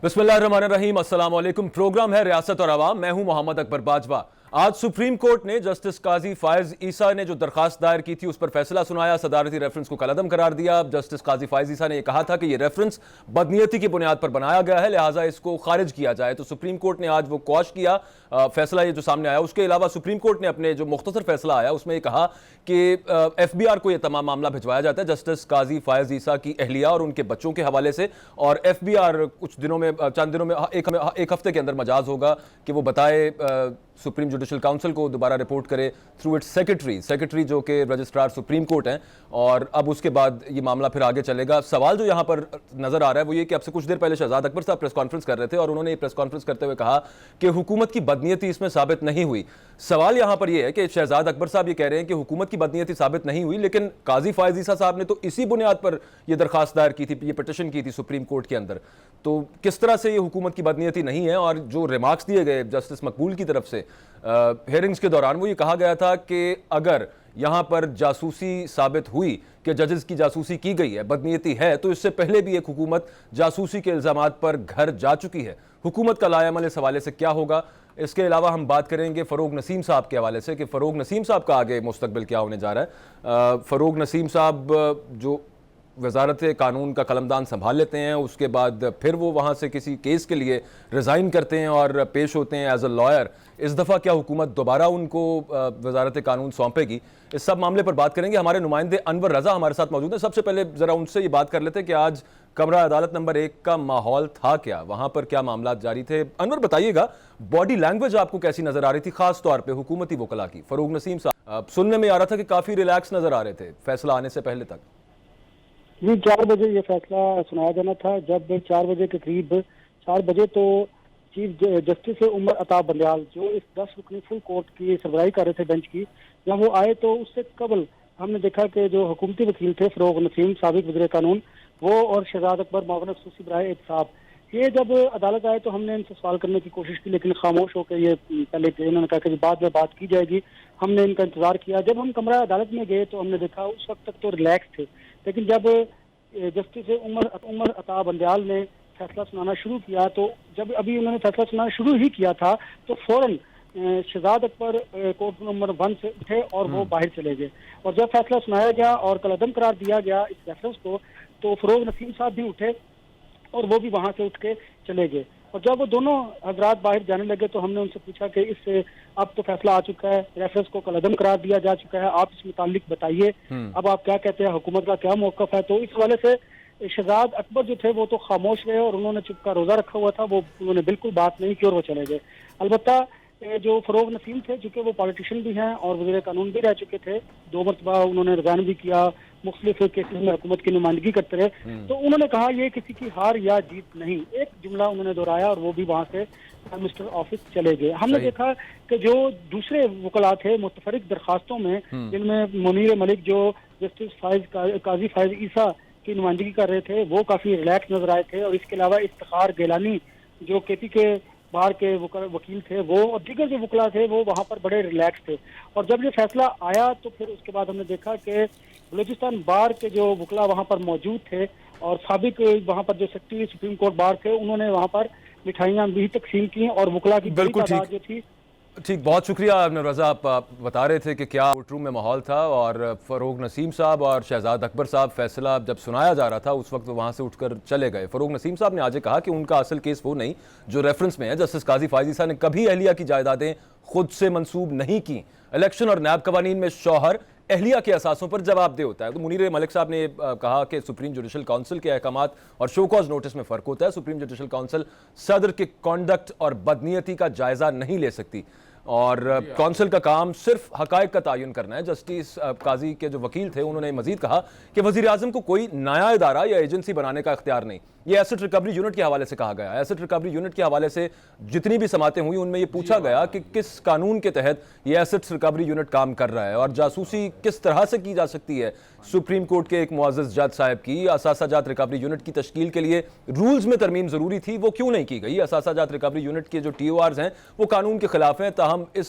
बिस्मिल्लाहिर्रहमानिर्रहीम, अस्सलाम वालेकुम। प्रोग्राम है रियासत और अवाम। मैं हूं मोहम्मद अकबर बाजवा। आज सुप्रीम कोर्ट ने जस्टिस काजी फायज ईसा ने जो दरखास्त दायर की थी उस पर फैसला सुनाया। सदारती रेफरेंस को कलअदम करार दिया। जस्टिस काजी फायज ईसा ने यह कहा था कि यह रेफरेंस बदनीयती की बुनियाद पर बनाया गया है, लिहाजा इसको खारिज किया जाए। तो सुप्रीम कोर्ट ने आज वो क्वॉश किया फैसला ये जो सामने आया। उसके अलावा सुप्रीम कोर्ट ने अपने जो मुख्तसर फैसला आया उसमें यह कहा कि FBI को यह तमाम मामला भिजवाया जाता है जस्टिस काजी फायज ईसा की अहलिया और उनके बच्चों के हवाले से, और FBI कुछ दिनों में, चंद दिनों में, एक हफ्ते के अंदर मजाज होगा कि वो बताए सुप्रीम जुडिशल काउंसिल को, दोबारा रिपोर्ट करे थ्रू इट्स सेक्रेटरी जो कि रजिस्ट्रार सुप्रीम कोर्ट हैं, और अब उसके बाद ये मामला फिर आगे चलेगा। सवाल जो यहाँ पर नजर आ रहा है वो ये कि अब से कुछ देर पहले शहजाद अकबर साहब प्रेस कॉन्फ्रेंस कर रहे थे और उन्होंने ये प्रेस कॉन्फ्रेंस करते हुए कहा कि हुकूमत की बदनीयती इसमें साबित नहीं हुई। सवाल यहाँ पर यह है कि शहजाद अकबर साहब ये कह रहे हैं कि हुकूमत की बदनीयती साबित नहीं हुई, लेकिन काजी फायज ईसा साहब ने तो इसी बुनियाद पर यह दरखास्त दायर की थी, ये पिटिशन की थी सुप्रीम कोर्ट के अंदर। तो किस तरह से ये हुकूमत की बदनीयती नहीं है? और जो रिमार्क्स दिए गए जस्टिस मकबूल की तरफ से हियरिंग्स के दौरान, वो ये कहा गया था कि अगर यहां पर जासूसी साबित हुई कि जजेस की जासूसी की गई है, बदनीयती है, तो इससे पहले भी एक हुकूमत जासूसी के इल्जामात पर घर जा चुकी है। हुकूमत का लाएअमल इस हवाले से क्या होगा? इसके अलावा हम बात करेंगे फ़रोग नसीम साहब के हवाले से कि फ़रोग नसीम साहब का आगे मुस्तकबिल क्या होने जा रहा है। फ़रोग नसीम साहब जो वजारत कानून का कलमदान संभाल लेते हैं, उसके बाद फिर वो वहाँ से किसी केस के लिए रिज़ाइन करते हैं और पेश होते हैं एज अ लॉयर। इस दफ़ा क्या हुकूमत दोबारा उनको वजारत कानून सौंपेगी? इस सब मामले पर बात करेंगे। हमारे नुमाइंदे अनवर रज़ा हमारे साथ मौजूद हैं। सबसे पहले ज़रा उनसे ये बात कर लेते हैं कि आज कमरा अदालत नंबर 1 का माहौल था क्या, वहाँ पर क्या मामला जारी थे? अनवर बताइएगा, बॉडी लैंग्वेज आपको कैसी नज़र आ रही थी, खास तौर पर हुकूमती वकला की? फ़रोग नसीम साहब सुनने में आ रहा था कि काफ़ी रिलैक्स नज़र आ रहे थे फैसला आने से पहले तक। जी, 4 बजे ये फैसला सुनाया जाना था। जब 4 बजे के करीब 4 बजे तो चीफ जस्टिस उमर अता बंदयाल जो इस 10 रुकनी फुल कोर्ट की सरबराही कर रहे थे बेंच की, जब वो आए तो उससे कबल हमने देखा कि जो हुकूमती वकील थे फ़रोग नसीम साबिक वज़ीर कानून, वो और शहजाद अकबर मावन खसूसी बराए एहतसाब, ये जब अदालत आए तो हमने इनसे सवाल करने की कोशिश की, लेकिन खामोश होकर ये पहले इन्होंने कहा कि बाद में बात की जाएगी। हमने इनका इंतजार किया। जब हम कमरा अदालत में गए तो हमने देखा उस वक्त तक तो रिलैक्स थे, लेकिन जब जस्टिस उमर अता बंदयाल ने फैसला सुनाना शुरू किया, तो जब अभी उन्होंने फैसला सुनाना शुरू ही किया था तो फौरन शहजाद अकबर कोर्ट नंबर 1 से उठे और वो बाहर चले गए। और जब फैसला सुनाया गया और कलअदम करार दिया गया इस रेफरेंस को, तो फ़रोग नसीम साहब भी उठे और वो भी वहां से उठ के चले गए। और जब वो दोनों हजरात बाहर जाने लगे तो हमने उनसे पूछा कि इससे अब तो फैसला आ चुका है, रेफरेंस को कलअदम करार दिया जा चुका है, आप इस मुतालिक बताइए, अब आप क्या कहते हैं, हुकूमत का क्या मौक़िफ़ है? तो इस हवाले से शहजाद अकबर जो थे वो तो खामोश रहे और उन्होंने चुप का रोज़ा रखा हुआ था, वो उन्होंने बिल्कुल बात नहीं की और वो चले गए। अलबत्ता जो फ़रोग नसीम थे, चूँकि वो पॉलिटिशियन भी हैं और वज़ीर कानून भी रह चुके थे, 2 मरतबा उन्होंने रिज़ाइन भी किया, मुख्तलिफ केसेस में हुकूमत की नुमाइंदगी करते रहे, तो उन्होंने कहा ये किसी की हार या जीत नहीं, एक जुमला उन्होंने दोहराया और वो भी वहाँ से प्राइम मिनिस्टर ऑफिस चले गए। हमने देखा कि जो दूसरे वकला थे मुतफरिक दरखास्तों में, जिनमें मुनीर मलिक जो जस्टिस काजी फायज ईसा की नुमाइंदगी कर रहे थे, वो काफ़ी रिलैक्स नजर आए थे। और इसके अलावा इफ्तिखार गिलानी जो KP के बाहर के वकील थे, वो और दीगर जो वकला थे वो वहाँ पर बड़े रिलैक्स थे। और जब ये फैसला आया तो फिर उसके बाद हमने देखा कि बलूचिस्तान बार के जो वकला वहाँ पर मौजूद थे और साबिक वहाँ पर जो सेक्रेटरी सुप्रीम कोर्ट बार थे, उन्होंने वहाँ पर मिठाइयाँ भी तकसीम की और वकला की बड़ी तादाद जो थी। ठीक, बहुत शुक्रिया आपने रज़ा। आप बता रहे थे कि क्या कोर्ट रूम में माहौल था और फ़रोग नसीम साहब और शहजाद अकबर साहब फैसला जब सुनाया जा रहा था उस वक्त वहाँ से उठकर चले गए। फ़रोग नसीम साहब ने आज कहा कि उनका असल केस वो नहीं जो रेफरेंस में है। जस्टिस काजी फायज ईसा ने कभी अहलिया की जायदादें खुद से मंसूब नहीं की। इलेक्शन और नैब कवानीन में शौहर अहलिया के असासों पर जवाबदेह होता है। तो मुनीर मलिक साहब ने कहा कि सुप्रीम जुडिशल काउंसिल के अहकामात और शो कॉज नोटिस में फ़र्क होता है। सुप्रीम जुडिशल काउंसिल सदर के कॉन्डक्ट और बदनीयती का जायज़ा नहीं ले सकती और काउंसिल का काम सिर्फ हकायक का तयन करना है। जस्टिस काजी के जो वकील थे उन्होंने मजीद कहा कि वज़ीर आज़म को कोई नया इदारा या एजेंसी बनाने का इख्तियार नहीं। ये एसेट रिकवरी यूनिट के हवाले से कहा गया। एसेट रिकवरी यूनिट के हवाले से जितनी भी समातें हुई उनमें ये पूछा गया कि किस कानून के तहत ये एसेट रिकवरी यूनिट काम कर रहा है और जासूसी किस तरह से की जा सकती है। सुप्रीम कोर्ट के एक मुअज़्ज़ज़ जज साहब की असासाजात रिकवरी यूनिट की तश्कील के लिए रूल्स में तरमीम ज़रूरी थी, वो क्यों नहीं की गई? असासाजात रिकवरी यूनिट के जो TORs हैं वो कानून के खिलाफ हैं, ताहम इस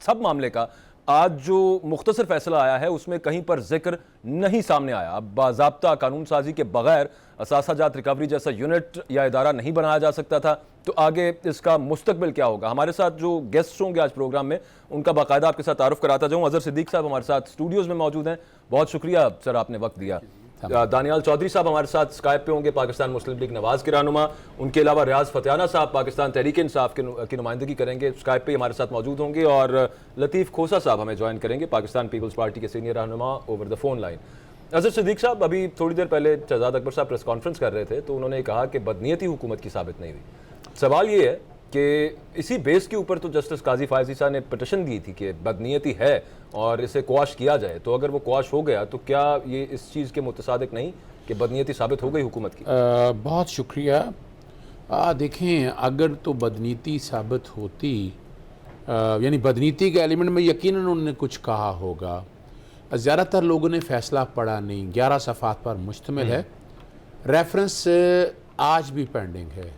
सब मामले का आज जो मुख्तसर फैसला आया है उसमें कहीं पर जिक्र नहीं सामने आया। अब बाज़ाब्ता कानून साजी के बगैर असासाजात रिकवरी जैसा यूनिट या इदारा नहीं बनाया जा सकता था, तो आगे इसका मुस्तकबिल क्या होगा? हमारे साथ जो गेस्ट होंगे आज प्रोग्राम में, उनका बाकायदा आपके साथ तारुफ कराता जाऊँ। अजहर सिद्दीक साहब हमारे साथ स्टूडियोज़ में मौजूद हैं, बहुत शुक्रिया सर आपने वक्त दिया। दानियाल चौधरी साहब हमारे साथ स्काइप पे होंगे, पाकिस्तान मुस्लिम लीग नवाज के रहनुमा। उनके अलावा रियाज फतियाना साहब पाकिस्तान तहरीक इंसाफ की नुमाइंदगी करेंगे, स्काइप पे हमारे साथ मौजूद होंगे। और लतीफ़ खोसा साहब हमें ज्वाइन करेंगे, पाकिस्तान पीपल्स पार्टी के सीनियर रहनुमा, over the phone line. Azhar Siddique साहब, अभी थोड़ी देर पहले शहजाद अकबर साहब प्रेस कॉन्फ्रेंस कर रहे थे, तो उन्होंने कहा कि बदनीयती हुकूमत की साबित नहीं हुई। सवाल ये है कि इसी बेस के ऊपर तो जस्टिस काजी फायज ईसा ने पिटिशन दी थी कि बदनीयती है और इसे क्वाश किया जाए, तो अगर वो क्वाश हो गया तो क्या ये इस चीज़ के मुतसादिक नहीं कि बदनीयती साबित हो गई हुकूमत की? बहुत शुक्रिया। देखें, अगर तो बदनीति साबित होती, यानी बदनीति के एलिमेंट में यकीनन उन्होंने कुछ कहा होगा। ज़्यादातर लोगों ने फ़ैसला पढ़ा नहीं, 11 सफ़ात पर मुश्तमिल है। रेफरेंस आज भी पेंडिंग है,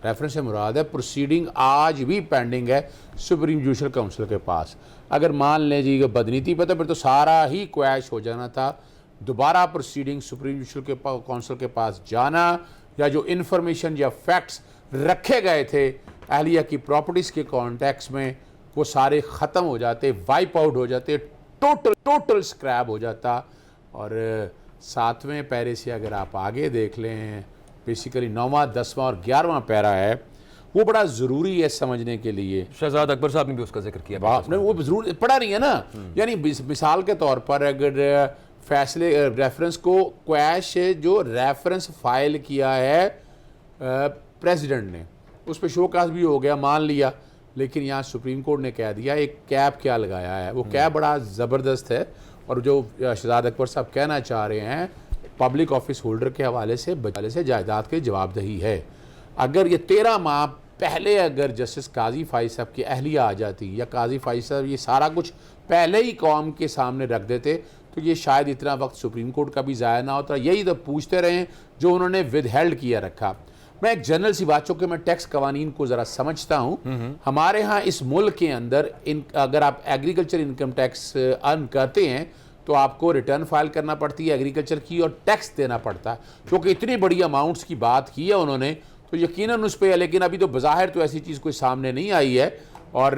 रेफरेंस से मुराद है प्रोसीडिंग आज भी पेंडिंग है सुप्रीम जुडिशल काउंसिल के पास। अगर मान लें जी बदनीति पर, तो फिर तो सारा ही क्वैश हो जाना था। दोबारा प्रोसीडिंग सुप्रीम जुडिशल काउंसिल के पास जाना, या जो इन्फॉर्मेशन या फैक्ट्स रखे गए थे अहलिया की प्रॉपर्टीज़ के कॉन्टेक्स्ट में, वो सारे ख़त्म हो जाते, वाइप आउट हो जाते, टोटल स्क्रैप हो जाता। और 7वें पैरे से अगर आप आगे देख लें, बेसिकली 9वां, 10वां और 11वां पैरा है, वो बड़ा ज़रूरी है समझने के लिए। शहजाद अकबर साहब ने भी उसका जिक्र किया, आपने वो जरूर पढ़ा नहीं है ना। यानी मिसाल के तौर पर अगर फैसले रेफरेंस को क्वैश जो रेफरेंस फाइल किया है प्रेसिडेंट ने, उस पर शोकाज भी हो गया, मान लिया, लेकिन यहाँ सुप्रीम कोर्ट ने कह दिया एक कैब क्या लगाया है। वो कैब बड़ा ज़बरदस्त है, और जो शहजाद अकबर साहब कहना चाह रहे हैं, पब्लिक ऑफिस होल्डर के हवाले से जायदाद की जवाबदेही है। अगर ये 13 माह पहले अगर जस्टिस काजी फाइज साहब की अहलिया आ जाती, या काजी फाइज साहब ये सारा कुछ पहले ही कौम के सामने रख देते, तो ये शायद इतना वक्त सुप्रीम कोर्ट का भी ज़ाया ना होता। यही तो पूछते रहे जो उन्होंने विद हेल्ड किया रखा। मैं एक जनरल सी बात, चूँकि मैं टैक्स कवानीन को ज़रा समझता हूँ, हमारे यहाँ इस मुल्क के अंदर अगर आप एग्रीकल्चर इनकम टैक्स अर्न करते हैं तो आपको रिटर्न फाइल करना पड़ती है एग्रीकल्चर की, और टैक्स देना पड़ता है। क्योंकि इतनी बड़ी अमाउंट्स की बात की है उन्होंने, तो यकीनन उस पर है, लेकिन अभी तो बज़ाहिर तो ऐसी चीज़ कोई सामने नहीं आई है। और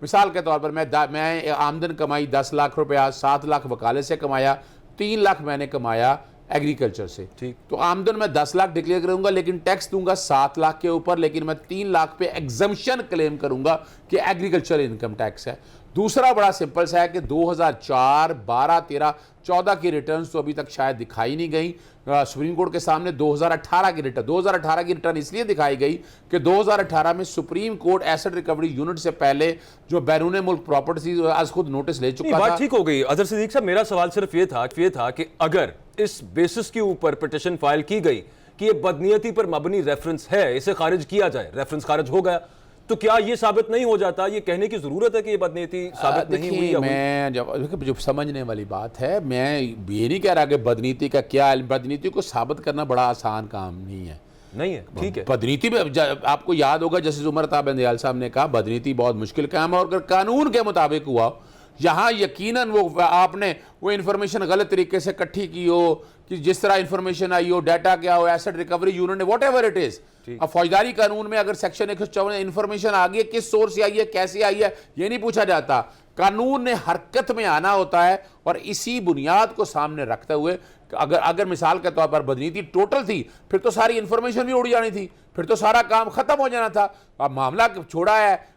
मिसाल के तौर पर मैं आमदन कमाई 10 लाख रुपया, 7 लाख वकालत से कमाया, 3 लाख मैंने कमाया एग्रीकल्चर से, ठीक, तो आमदन मैं 10 लाख डिक्लेयर करूंगा, लेकिन टैक्स दूंगा 7 लाख के ऊपर, लेकिन मैं 3 लाख पे एग्जम्पशन क्लेम करूंगा कि एग्रीकल्चर इनकम टैक्स है। दूसरा बड़ा सिंपल सा है कि 2004, 12, 13, 14 की रिटर्न्स तो अभी तक शायद दिखाई नहीं गई सुप्रीम कोर्ट के सामने। 2018 की रिटर्न इसलिए दिखाई गई कि 2018 में supreme court asset recovery unit से पहले जो बैरून मुल्क प्रॉपर्टी आज खुद नोटिस ले चुका था। बात ठीक हो गई। अजहर सिद्दीक साहब, मेरा सवाल सिर्फ ये था कि अगर इस बेसिस के ऊपर पिटिशन फाइल की गई कि ये बदनीयती पर मबनी रेफरेंस है, इसे खारिज किया जाए, रेफरेंस खारिज हो गया, तो क्या ये साबित नहीं हो जाता? ये कहने की जरूरत है कि ये बदनीयती साबित नहीं हुई या मैं जो समझने वाली बात है, मैं ये नहीं कह रहा कि बदनीति का क्या, बदनीति को साबित करना बड़ा आसान काम नहीं है। नहीं है, ठीक है। बदनीति में आपको याद होगा जस्टिस उमर अता बंदयाल साहब ने कहा बदनीति बहुत मुश्किल काम है, और अगर कानून के मुताबिक हुआ, यहाँ यकीनन वो आपने वो इन्फॉर्मेशन गलत तरीके से इकट्ठी की हो, कि जिस तरह इन्फॉर्मेशन आई हो, डाटा क्या हो, एसेट रिकवरी यूनिट ने, वॉट एवर इट इज। अब फौजदारी कानून में अगर सेक्शन 154 इन्फॉर्मेशन आ गई है, किस सोर्स से आई है, कैसे आई है, ये नहीं पूछा जाता। कानून ने हरकत में आना होता है, और इसी बुनियाद को सामने रखते हुए अगर मिसाल के तौर पर बदनीति टोटल थी, फिर तो सारी इन्फॉर्मेशन भी उड़ जानी थी, फिर तो सारा काम खत्म हो जाना था। अब मामला छोड़ा है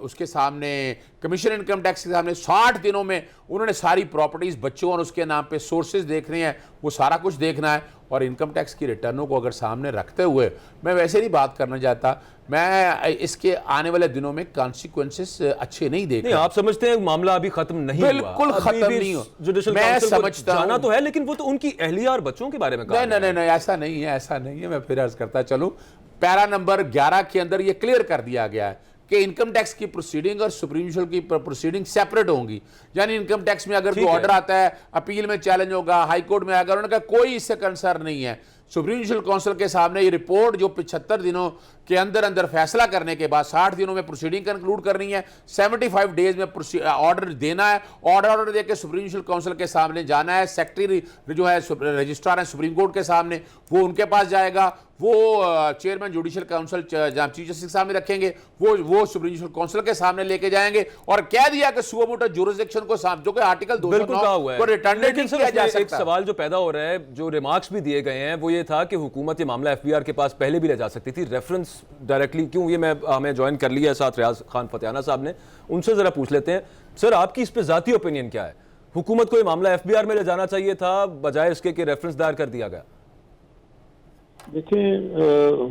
उसके सामने कमीशन इनकम टैक्स के सामने, 60 दिनों में उन्होंने सारी प्रॉपर्टीज बच्चों और उसके नाम पे सोर्सेज देखने हैं, वो सारा कुछ देखना है। और इनकम टैक्स की रिटर्नों को अगर सामने रखते हुए, मैं वैसे नहीं बात करना चाहता, मैं इसके आने वाले दिनों में कॉन्सिक्वेंसेस अच्छे नहीं देख रहा। आप समझते हैं मामला अभी खत्म नहीं हुआ? बिल्कुल खत्म नहीं हुआ, मैं समझता हूं। जाना तो है, लेकिन वो तो उनकी अहलिया और बच्चों के बारे में कहा। नहीं, ऐसा नहीं है। मैं फिर अर्ज करता चलूं, पैरा नंबर 11 के अंदर ये क्लियर कर दिया गया है कि इनकम टैक्स की प्रोसीडिंग और सुप्रीम जुडिशल की प्रोसीडिंग सेपरेट होंगी। यानी इनकम टैक्स में अगर कोई ऑर्डर आता है, अपील में चैलेंज होगा, हाई कोर्ट में आएगा, उन्होंने कहा कोई इससे कंसर्न नहीं है। सुप्रीम जुडिशल काउंसिल के सामने ये रिपोर्ट जो 75 दिनों के अंदर अंदर फैसला करने के बाद 60 दिनों में प्रोसीडिंग कंक्लूड करनी है, 75 डेज में ऑर्डर देना है, ऑर्डर देकर सुप्रीम जुडिशल काउंसिल के सामने जाना है, सेक्रेटरी जो है रजिस्ट्रार है सुप्रीम कोर्ट के सामने, वो उनके पास जाएगा, वो चेयरमैन जुडिशल काउंसिल जहाँ चीफ जस्टिस के सामने रखेंगे, वो सुप्रीम जुडिशल काउंसिल के सामने लेके जाएंगे और कह दिया कि सुओ मोटो जुरिसडिक्शन को जो कि आर्टिकल 209 को रिटर्न नहीं किया जा सकता। एक सवाल जो पैदा हो रहा है, जो रिमार्क्स भी दिए गए हैं, वो ये था कि हुकूमत ये मामला एफबीआर के पास पहले भी ले जा सकती थी, रेफरेंस डायरेक्टली क्यों, ये हमें ज्वाइन कर लिया साथ रियाज खान फतेहाना साहब ने, उनसे जरा पूछ लेते हैं। सर, आपकी इस पे जाती ओपिनियन क्या है? हुकूमत को ये मामला एफबीआर में ले जाना चाहिए था बजाय इसके कि रेफरेंस दायर कर दिया गया? देखिए,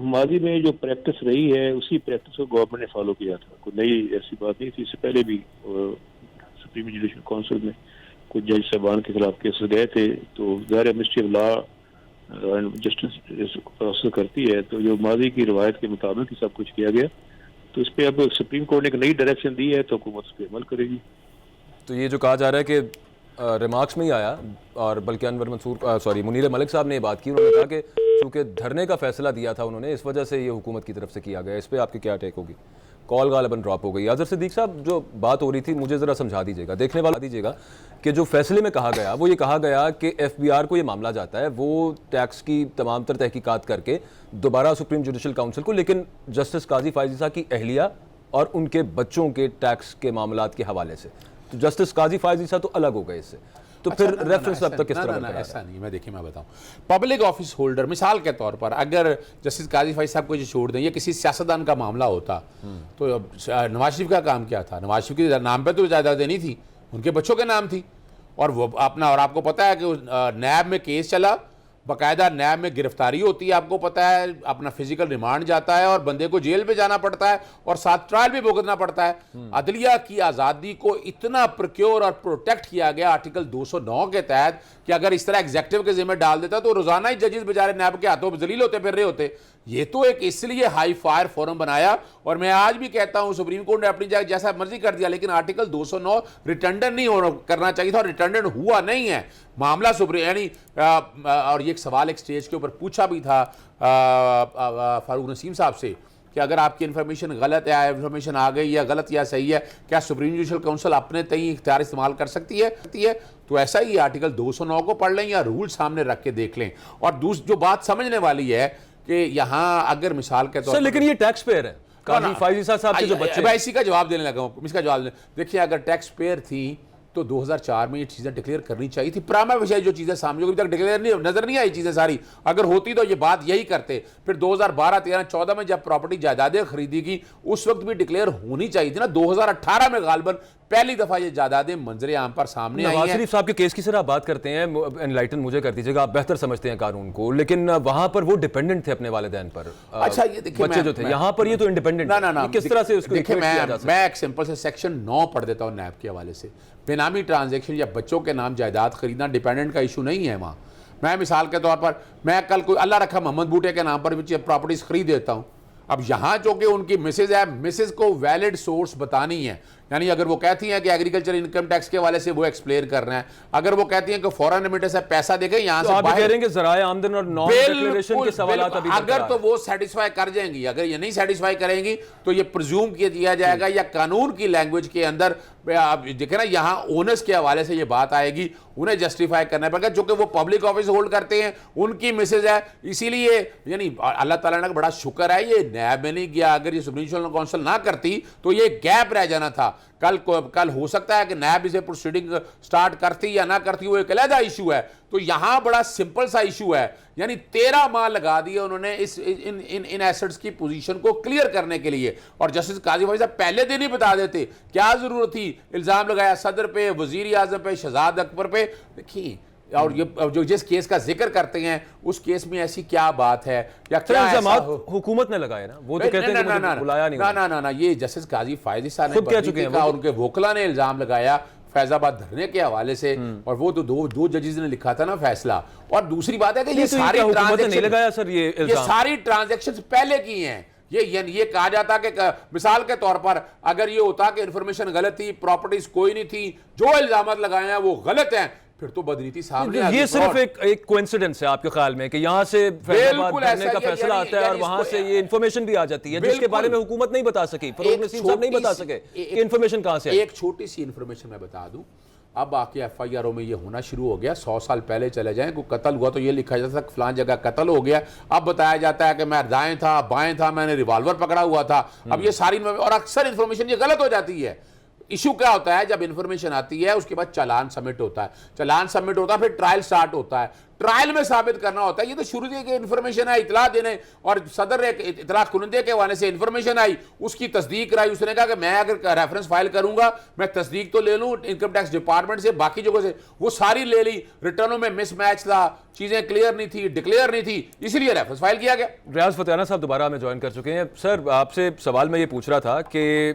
माजी में जो प्रैक्टिस रही है उसी प्रैक्टिस को गवर्नमेंट ने फॉलो किया था, कोई नई ऐसी बात नहीं थी। इससे पहले भी सुप्रीम जुडिशल काउंसिल में कुछ जज साहबान के खिलाफ केसेस गए थे, तो ज़ाहिर ministry of law and justice process करती है, तो जो माजी की रवायत के मुताबिक ही सब कुछ किया गया। तो इस पर अब सुप्रीम कोर्ट ने एक नई डायरेक्शन दी है तो हुकूमत उस पर अमल करेगी। तो ये जो कहा जा रहा है कि रिमार्क्स में ही आया, और बल्कि मुनीर मलिक साहब ने ये बात की, उन्होंने कहा कि चूंकि धरने का फैसला दिया था उन्होंने, इस वजह से ये हुकूमत की तरफ से किया गया। इस पर आपकी क्या टेक होगी? कॉल गालिबन ड्रॉप हो गई। अजहर सिद्दीक साहब, जो बात हो रही थी मुझे ज़रा समझा दीजिएगा, देखने वाला दीजिएगा कि जो फैसले में कहा गया, वो ये कहा गया कि एफबीआर को ये मामला जाता है, वो टैक्स की तमाम तर तहकीकात करके दोबारा सुप्रीम जुडिशल काउंसिल को, लेकिन जस्टिस काजी फायज ईसा की अहलिया और उनके बच्चों के टैक्स के मामलात के हवाले से, तो जस्टिस काजी फायज ईसा तो अलग हो गए इससे, तो फिर रेफरेंस अब तक किस तरह? ऐसा नहीं, मैं देखिए मैं बताऊं, पब्लिक ऑफिस होल्डर मिसाल के तौर पर अगर जस्टिस काजी फायज साहब को जो छोड़ दें, ये किसी सियासतदान का मामला होता तो नवाज शरीफ का काम क्या था? नवाज शरीफ के नाम पे तो जायदाद नहीं थी, उनके बच्चों के नाम थी, और वो अपना, और आपको पता है कि नैब में केस चला, बाकायदा नैब में गिरफ्तारी होती है, आपको पता है, अपना फिजिकल रिमांड जाता है और बंदे को जेल में जाना पड़ता है और साथ ट्रायल भी भुगतना पड़ता है। अदलिया की आज़ादी को इतना प्रोक्योर और प्रोटेक्ट किया गया आर्टिकल 209 के तहत कि अगर इस तरह एग्जेक्टिव के जिम्मे डाल देता तो रोजाना ही जजेस बेचारे नैब के हाथों जलील होते फिर रहे होते। ये तो एक इसलिए हाई फायर फोरम बनाया, और मैं आज भी कहता हूं सुप्रीम कोर्ट ने अपनी जगह जैसा मर्जी कर दिया, लेकिन आर्टिकल 209 रिटर्न नहीं करना चाहिए था, और रिटर्न हुआ नहीं है मामला सुप्रीम, यानी और ये एक सवाल एक स्टेज के ऊपर पूछा भी था फारूक नसीम साहब से कि अगर आपकी इन्फॉर्मेशन गलत है, इन्फॉर्मेशन आ गई या गलत या सही है, क्या सुप्रीम जुडिशल काउंसिल अपने तय इख्तियार इस्तेमाल कर सकती है? तो ऐसा ही आर्टिकल 209 को पढ़ लें या रूल सामने रख के देख लें। और जो बात समझने वाली है कि यहाँ अगर मिसाल के तौर पर, लेकिन ये टैक्स पेयर है, काजी फायज ईसा साहब के जो बच्चे, मैं इसी का जवाब देने लगा हूँ, इसका जवाब देने। देखिए, अगर टैक्स पेयर थी तो 2004 में ये चीज़ें डिक्लेयर करनी चाहिए थी। प्रामा विषय जो चीज़ें सामने अभी तक डिक्लेयर नहीं, नजर नहीं आई चीज़ें सारी, अगर होती तो ये बात यही करते। फिर 2012, 13, 14 में जब प्रॉपर्टी जायदादें खरीदी की, उस वक्त भी डिक्लेयर होनी चाहिए थी ना। 2018 में गालबन पहली दफा ये जायदादें मंजरे आम पर सामने आई हैं। नवाज शरीफ साहब के केस की सर आप बात करते हैं, एनलाइटन मुझे कर दीजिएगा, आप बेहतर समझते हैं कानून को, लेकिन वहां पर वो डिपेंडेंट थे अपने वालिदैन पर। अच्छा, ये देखिए बच्चे जो थे यहाँ पर, ये तो इंडिपेंडेंट ना किस तरह से उसको देखिए, मैं एक सिंपल से सेक्शन 9 पढ़ देता हूँ नैब के हवाले से। बेनामी ट्रांजैक्शन या बच्चों के नाम जायदाद खरीदना डिपेंडेंट का इशू नहीं है वहाँ। मैं मिसाल के तौर पर, मैं कल कोई अल्लाह रखा मोहम्मद बूटे के नाम पर भी प्रॉपर्टीज खरीद देता हूँ। अब यहाँ जो कि उनकी मिसेज है, मिसेज को वैलिड सोर्स बतानी है, यानी अगर वो कहती हैं कि एग्रीकल्चर इनकम टैक्स के वाले से वो एक्सप्लेन कर रहे हैं, अगर वो कहती हैं कि फॉरेन रेमिटेंस से पैसा देके यहाँ से आप कह रहे हैं कि ज़राए आमदन और नॉन डिक्लेरेशन के सवालात अभी अगर तो वो सेटिस्फाई कर जाएंगी, अगर ये नहीं सेटिस्फाई करेंगी तो ये प्रिज्यूम किया जाएगा, या कानून की लैंग्वेज के अंदर आप देखें ना, यहाँ ओनर्स के हवाले से ये बात आएगी, उन्हें जस्टिफाई करना पड़ेगा, जो कि वो पब्लिक ऑफिस होल्ड करते हैं, उनकी मिसेज है। इसीलिए यानी अल्लाह ताला का बड़ा शुक्र है ये नैब में नहीं गया। अगर ये सुप्रीम जुडिशल काउंसिल ना करती तो ये गैप रह जाना था। कल हो सकता है कि नैब इसे प्रोसीडिंग स्टार्ट करती या ना करती, वो एक अलग इशू है। तो यहां बड़ा सिंपल सा इशू है, यानी 13 माह लगा दिए उन्होंने इन एसेट्स की पोजीशन को क्लियर करने के लिए, और जस्टिस काजी फायज साहब पहले दिन ही बता देते, क्या जरूरत थी? इल्जाम लगाया सदर पे, वजीर आजम पे, शहजाद अकबर पे। देखिए, और ये जो जिस केस का जिक्र करते हैं उस केस में ऐसी क्या बात है या क्या हुकूमत ने लगाए ना, वो तो कहते हैं कि बुलाया नहीं। ना, ये जस्टिस काजी फायज ईसा ने खुद कह चुके हैं, और उनके वोकला ने इल्जाम लगाया फैजाबाद धरने के हवाले से, और वो तो दो जजेस ने लिखा था ना फैसला। और दूसरी बात है कि ये सारी नहीं लगाया सर, ये सारी ट्रांजैक्शंस पहले की हैं। ये कहा जाता कि मिसाल के तौर पर अगर ये होता कि इंफॉर्मेशन गलत थी, प्रॉपर्टीज कोई नहीं थी, जो इल्जामात लगाए हैं वो गलत हैं, फिर तो बदनीति सामने आ गई। ये सिर्फ एक कोइंसिडेंस है आपके ख्याल में कि यहाँ से फैसलाबाद बिल्कुल भरने ऐसा का ही है, फैसला यानी- आता है और यानी वहां इसको- से ये इन्फॉर्मेशन भी आ जाती है जिसके बिल्कुल। बारे में हुकूमत नहीं बता सकी। फरूख नसीम साहब नहीं बता सके कि इन्फॉर्मेशन कहां से आई। एक छोटी सी इन्फॉर्मेशन मैं बता दूं, अब आके एफआईआरों में ये होना शुरू हो गया। 100 साल पहले चले जाएं, कोई कत्ल हुआ तो ये लिखा जाता था फलां जगह कत्ल हो गया। अब बताया जाता है कि मैं दाएं था, बाएं था, मैंने रिवॉल्वर पकड़ा हुआ था। अब ये सारी और अक्सर इन्फॉर्मेशन ये गलत हो जाती है। इशू क्या होता है, जब इन्फॉर्मेशन आती है उसके बाद चालान सबमिट होता है, चालान सबमिट होता है, फिर ट्रायल स्टार्ट होता है, ट्रायल में साबित करना होता है। ये तो शुरू से इन्फॉर्मेशन है, इतला देने और सदर एक इतला कुनंदे के हवाले से इन्फॉर्मेशन आई, उसकी तस्दीक कराई। उसने कहा कि मैं अगर रेफरेंस फाइल करूंगा मैं तस्दीक तो ले लूं इनकम टैक्स डिपार्टमेंट से, बाकी जगहों से वो सारी ले ली। रिटर्नों में मिसमैच था, चीजें क्लियर नहीं थी, डिक्लेयर नहीं थी, इसलिए रेफरेंस फाइल किया गया। रियाज फतेहाना साहब दोबारा हमें ज्वाइन कर चुके हैं। सर, आपसे सवाल मैं ये पूछ रहा था कि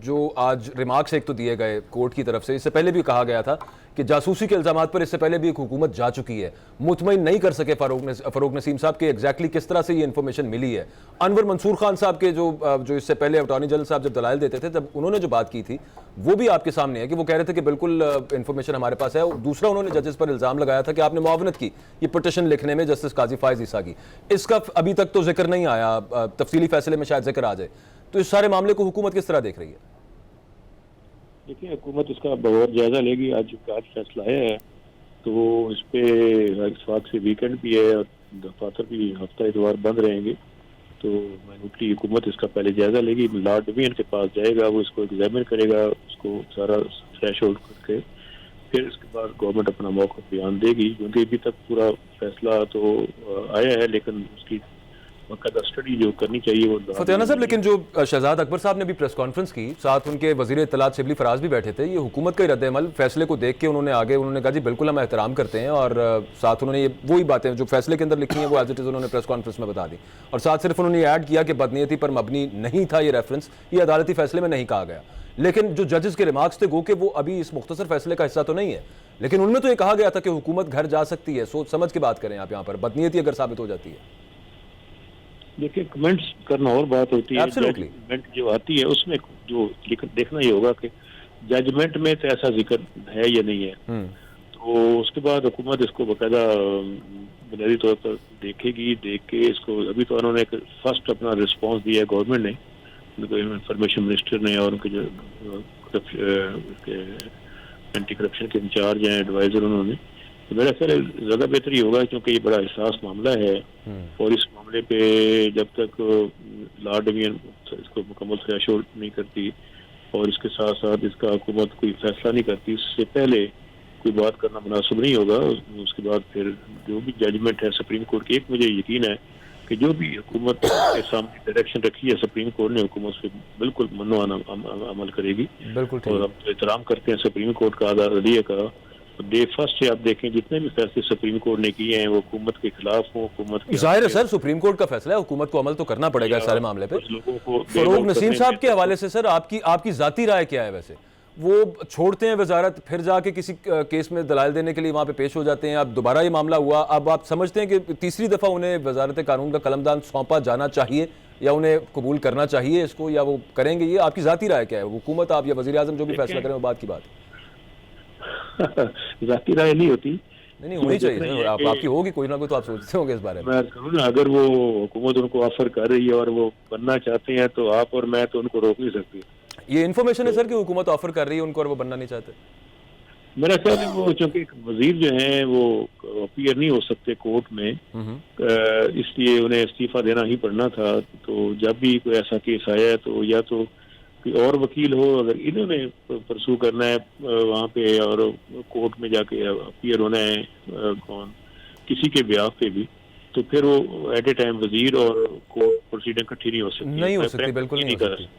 जो आज रिमार्क्स एक तो दिए गए कोर्ट की तरफ से, इससे पहले भी कहा गया था कि जासूसी के इल्जामात पर इससे पहले भी एक हुकूमत जा चुकी है। मुतमईन नहीं कर सके फरूक नसीम साहब के एग्जैक्टली किस तरह से ये इन्फॉर्मेशन मिली है। अनवर मंसूर खान साहब के जो इससे पहले अटॉर्नी जनरल साहब जब दलाइल देते थे तब उन्होंने जो बात की थी वो भी आपके सामने है कि वो कह रहे थे कि बिल्कुल इन्फॉर्मेशन हमारे पास है। दूसरा, उन्होंने जजेस पर इल्जाम लगाया था कि आपने मुआवनत की ये पिटिशन लिखने में जस्टिस काजी फायज ईसा की। इसका अभी तक तो जिक्र नहीं आया, तफसीली फैसले में शायद जिक्र आ जाए। तो इस सारे मामले को हुकूमत किस तरह देख रही है? देखिए, हुकूमत इसका बहुत जायजा लेगी। आज फैसला आया है तो इस पे इत्तेफाक से वीकेंड भी है और दफातर भी हफ्ता इतवार बंद रहेंगे, तो माइनूटली हुकूमत इसका पहले जायजा लेगी। लॉर्ड डिवीजन के पास जाएगा, वो इसको एग्जामिन करेगा, उसको सारा थ्रेश होल्ड करके फिर उसके बाद गवर्नमेंट अपना मौका बयान देगी। क्योंकि अभी तक पूरा फैसला तो आया है लेकिन उसकी बाकायदा स्टडी जो करनी चाहिए वो फतेहाना साहब, लेकिन जो शहजाद अकबर साहब ने भी प्रेस कॉन्फ्रेंस की, साथ उनके वजीर इत्तलात शिबली फराज भी बैठे थे, ये हुकूमत का रद्द-ए-अमल फैसले को देख के उन्होंने कहा जी बिल्कुल हम एहतराम करते हैं, और साथ उन्होंने ये वही बातें जो फैसले के अंदर लिखी हैं वो एज इट इज़ उन्होंने प्रेस कॉन्फ्रेंस में बता दी। और साथ सिर्फ उन्होंने ऐड किया कि बदनीयती पर मबनी नहीं था ये रेफरेंस, ये अदालती फैसले में नहीं कहा गया। लेकिन जो जजेस के रिमार्क्स थे गो के वो अभी इस मुख्तसर फैसले का हिस्सा तो नहीं है, लेकिन उनमें तो ये कहा गया था कि हुकूमत घर जा सकती है। सोच समझ के बात करें आप यहाँ पर, बदनीयती अगर साबित हो जाती है। देखिए, कमेंट्स करना और बात होती है, जजमेंट जो आती है उसमें जो देखना ये होगा कि जजमेंट में तो ऐसा जिक्र है या नहीं है। तो उसके बाद हुकूमत इसको बाकायदा बुनियादी तौर पर देखेगी, देख के इसको, अभी तो उन्होंने एक फर्स्ट अपना रिस्पांस दिया है गवर्नमेंट ने, उनको इंफॉर्मेशन मिनिस्टर ने और उनके जो एंटी करप्शन के इंचार्ज हैं, एडवाइजर, उन्होंने। तो मेरा ख्याल ज्यादा बेहतर ही होगा क्योंकि ये बड़ा एहसास मामला है और इस मामले पे जब तक लॉर्ड डिवीजन इसको मुकम्मल थ्रेशोल्ड नहीं करती और इसके साथ साथ इसका हुकूमत कोई फैसला नहीं करती, उससे पहले कोई बात करना मुनासिब नहीं होगा। उसके बाद फिर जो भी जजमेंट है सुप्रीम कोर्ट की, एक मुझे यकीन है कि जो भी हुकूमत के सामने डायरेक्शन रखी है सुप्रीम कोर्ट ने, हुकूमत से बिल्कुल मनो अमल करेगी। बिल्कुल। और हम तो एहतराम करते हैं सुप्रीम कोर्ट का, अदालत का। डे फर्स्ट से आप देखें जितने भी फैसले सुप्रीम कोर्ट ने किए हैं वो हुकूमत के खिलाफ हो, हुकूमत के जाहिर है सर, सुप्रीम कोर्ट का फैसला है, हुकूमत को अमल तो करना पड़ेगा इस सारे मामले पे। लोगों को फरूक नसीम साहब के हवाले से सर आपकी जाती राय क्या है? वैसे वो छोड़ते हैं वजारत, फिर जाके किसी केस में दलाल देने के लिए वहां पे पेश हो जाते हैं, अब दोबारा ये मामला हुआ, अब आप समझते हैं कि तीसरी दफा उन्हें वजारत कानून का कलमदान सौंपा जाना चाहिए या उन्हें कबूल करना चाहिए इसको, या वो करेंगे? ये आपकी जाती राय क्या है? हुकूमत, आप या वजीर आजम जो भी फैसला करें वो बात की बात है। जाती राय नहीं होती, नहीं होनी चाहिए। आपकी होगी कोई ना कोई, तो आप सोचते होंगे इस बारे में। मैं करूँ ना, अगर वो हुकूमत उनको ऑफर कर रही है और वो बनना चाहते हैं तो आप और मैं तो उनको रोक नहीं सकते। ये इन्फॉर्मेशन है सर कि हुकूमत ऑफर कर रही है उनको और वो बनना नहीं चाहते? मेरा ख्याल है वो चूंकि वजीर जो हैं वो अपीयर नहीं हो सकते कोर्ट में, इसलिए उन्हें इस्तीफा देना ही पड़ना था। तो जब भी कोई ऐसा केस आया है तो या तो कोई और वकील हो, अगर इन्होंने परसू करना है वहाँ पे और कोर्ट में जाके अपीयर होना है कौन किसी के ब्याह पे भी, तो फिर वो एट ए टाइम वजीर और कोर्ट प्रोसीडिंग इकट्ठी नहीं हो सकती। नहीं हो सकती, बिल्कुल नहीं हो सकती।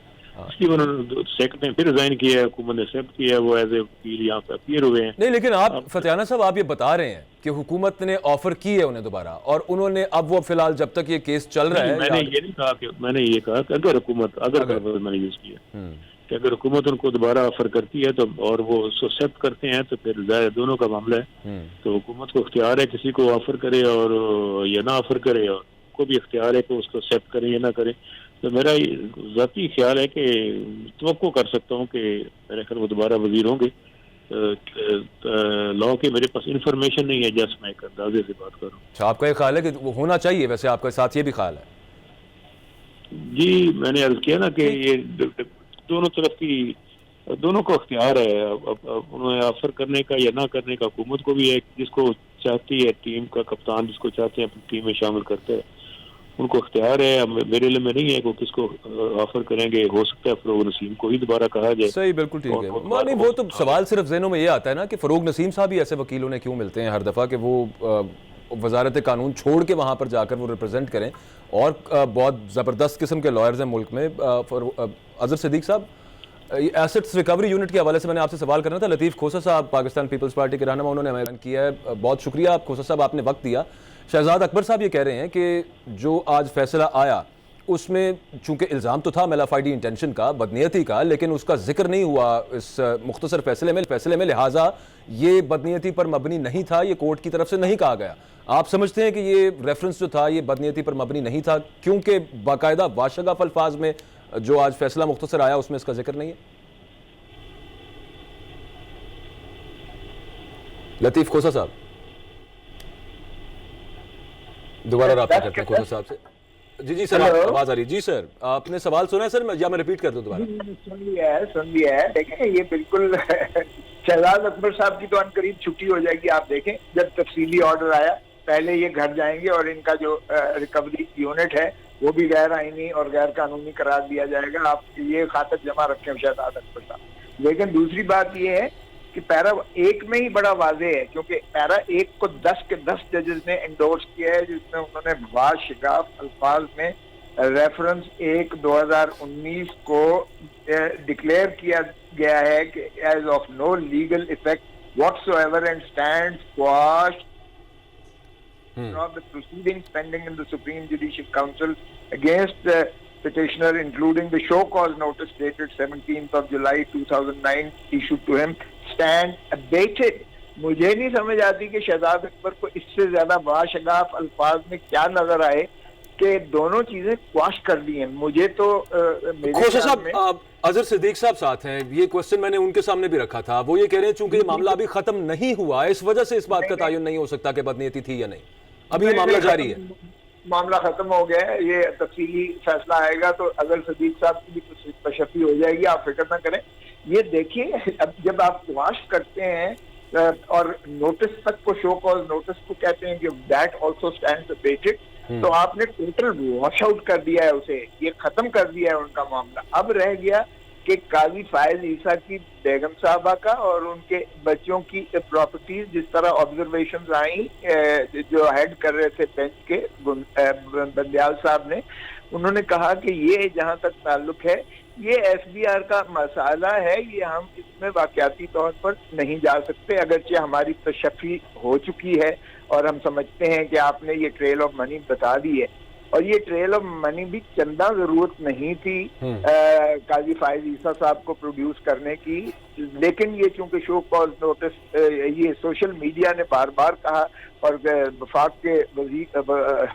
इसलिए उन्होंने सेकंड टाइम फिर रिजाइन किया है, हुकूमत ने एक्सेप्ट किया है, वो एज ए वकील यहाँ पे अपीयर हुए हैं। नहीं, लेकिन आप फतेहाना साहब आप ये बता रहे हैं कि हुकूमत ने ऑफर की है उन्हें दोबारा, और उन्होंने अब वो फिलहाल जब तक ये केस चल रहा है। मैंने ये नहीं कहा कि, मैंने ये कहा कि अगर हुकूमत मैंने यूज किया कि अगर हुकूमत उनको दोबारा ऑफर करती है तो और वो उसको एक्सेप्ट करते हैं तो फिर दोनों का मामला है। तो हुकूमत को इख्तियार है किसी को ऑफर करे और या ना ऑफर करे, और को भी इख्तियार है कि उसको एक्सेप्ट करे या ना करे। तो मेरा जाती ख्याल है कि तवक्को कर सकता हूँ कि मेरे ख्याल वो दोबारा वजीर होंगे लॉ की मेरे पास इंफॉर्मेशन नहीं है, जस्ट मैं एक अंदाजे से बात कर रहा हूँ। अच्छा, आपका ये ख्याल है कि वो होना चाहिए? वैसे आपके साथ ये भी ख्याल है? जी, मैंने अर्ज किया ना कि ये दोनों तरफ की, दोनों को अख्तियार है। अब उन्हें ऑफर करने का या ना करने का हुकूमत को भी है, जिसको चाहती है टीम का कप्तान जिसको चाहते हैं अपनी टीम में शामिल करते हैं, उनको अख्तियार है। अब मेरे इल्म में नहीं है कि किसको ऑफर करेंगे। हो सकता है फरोग नसीम को ही दोबारा कहा जाए। सही, बिल्कुल ठीक है। नहीं, वो तो सवाल सिर्फ जहनों में ये आता है ना कि फरोग नसीम साहब ही ऐसे वकीलों ने क्यों मिलते हैं हर दफ़ा कि वो वजारत कानून छोड़ के वहाँ पर जाकर वो रिप्रेजेंट करें। और बहुत ज़बरदस्त किस्म के लॉयर्स हैं मुल्क में। अजहर सिद्दीक साहब, एसेट्स रिकवरी यूनिट के हवाले से मैंने आपसे सवाल करना था। लतीफ़ खोसा साहब पाकिस्तान पीपल्स पार्टी के रहनुमा, उन्होंने हमें किया है। बहुत शुक्रिया आप खोसा साहब, आपने वक्त दिया। शहजाद अकबर साहब ये कह रहे हैं कि जो आज फैसला आया उसमें चूंकि इल्ज़ाम तो था मेलाफाइडी इंटेंशन का, बदनीयती का, लेकिन उसका जिक्र नहीं हुआ इस मुख्तसर फैसले में, लिहाजा ये बदनीयती पर मबनी नहीं था, ये कोर्ट की तरफ से नहीं कहा गया। आप समझते हैं कि ये रेफरेंस जो था ये बदनीयती पर मबनी नहीं था क्योंकि बाकायदा वाशगाफ अल्फाज में जो आज फैसला मुख्तसर आया उसमें इसका जिक्र नहीं है? लतीफ़ खोसा साहब, दोबारा रब्ता करते हैं खोसा साहब से। जी सर, आवाज आ रही है? जी सर, आपने सवाल सुना है सर, या मैं रिपीट कर दूं दोबारा? सुन लिया है। देखें, ये बिल्कुल शहजाद अकबर साहब की तो अनकरीब छुट्टी हो जाएगी। आप देखें, जब तफसीली ऑर्डर आया पहले ये घर जाएंगे और इनका जो रिकवरी यूनिट है वो भी गैर आईनी और गैर कानूनी करार दिया जाएगा। आप ये खातर जमा रखें शहजाद अकबर साहब। लेकिन दूसरी बात ये है कि पैरा 1 में ही बड़ा वाजे है, क्योंकि पैरा 1 को 10 के 10 जजेस ने एंडोर्स किया है, जिसमें उन्होंने वाशिगाफ अल्फाज में रेफरेंस 1/2019 को डिक्लेयर किया गया है कि as of no legal effect whatsoever and stands quashed of the proceedings pending in the Supreme Judicial Council against the petitioner, including the show cause notice dated 17th of July 2009 issued to him, stand abated। मुझे नहीं समझ आती कि शहजाद अकबर को इससे ज्यादा वाशगाफ अल्फाज में क्या नजर आए कि दोनों चीजें क्वाश कर दी हैं। मुझे तो खोसा साहब, अजहर सिद्दीक साहब साथ हैं, ये क्वेश्चन मैंने उनके सामने भी रखा था। वो ये कह रहे हैं चूंकि ये मामला अभी खत्म नहीं हुआ, इस वजह से इस बात का तायुन नहीं हो सकता कि बदनीयती थी या नहीं। अभी ये मामला जारी है, मामला खत्म हो गया है। ये तफसीली फैसला आएगा तो अजहर सिद्दीक साहब की भी कुछ तशफ़ी हो जाएगी, आप फिक्र ना करें। ये देखिए, अब जब आप क्वाश करते हैं और नोटिस तक को शो कॉज नोटिस को कहते हैं कि दैट आल्सो स्टैंड्स अबेटेड, तो आपने टोटल वॉश आउट कर दिया है उसे, ये खत्म कर दिया है उनका मामला। अब रह गया कि काजी फायज ईसा की बेगम साहबा का और उनके बच्चों की प्रॉपर्टीज, जिस तरह ऑब्जर्वेशन आई जो हेड कर रहे थे बेंच के बंदयाल साहब ने, उन्होंने कहा कि ये जहां तक ताल्लुक है ये एफबीआर का मसाला है, ये हम इसमें वाकयाती तौर पर नहीं जा सकते, अगरचे हमारी तशफ़ी हो चुकी है और हम समझते हैं कि आपने ये ट्रेल ऑफ मनी बता दी है। और ये ट्रेल ऑफ मनी भी चंदा जरूरत नहीं थी काजी फायज ईसा साहब को प्रोड्यूस करने की, लेकिन ये चूंकि शो कॉज नोटिस ये सोशल मीडिया ने बार बार कहा और वफाक के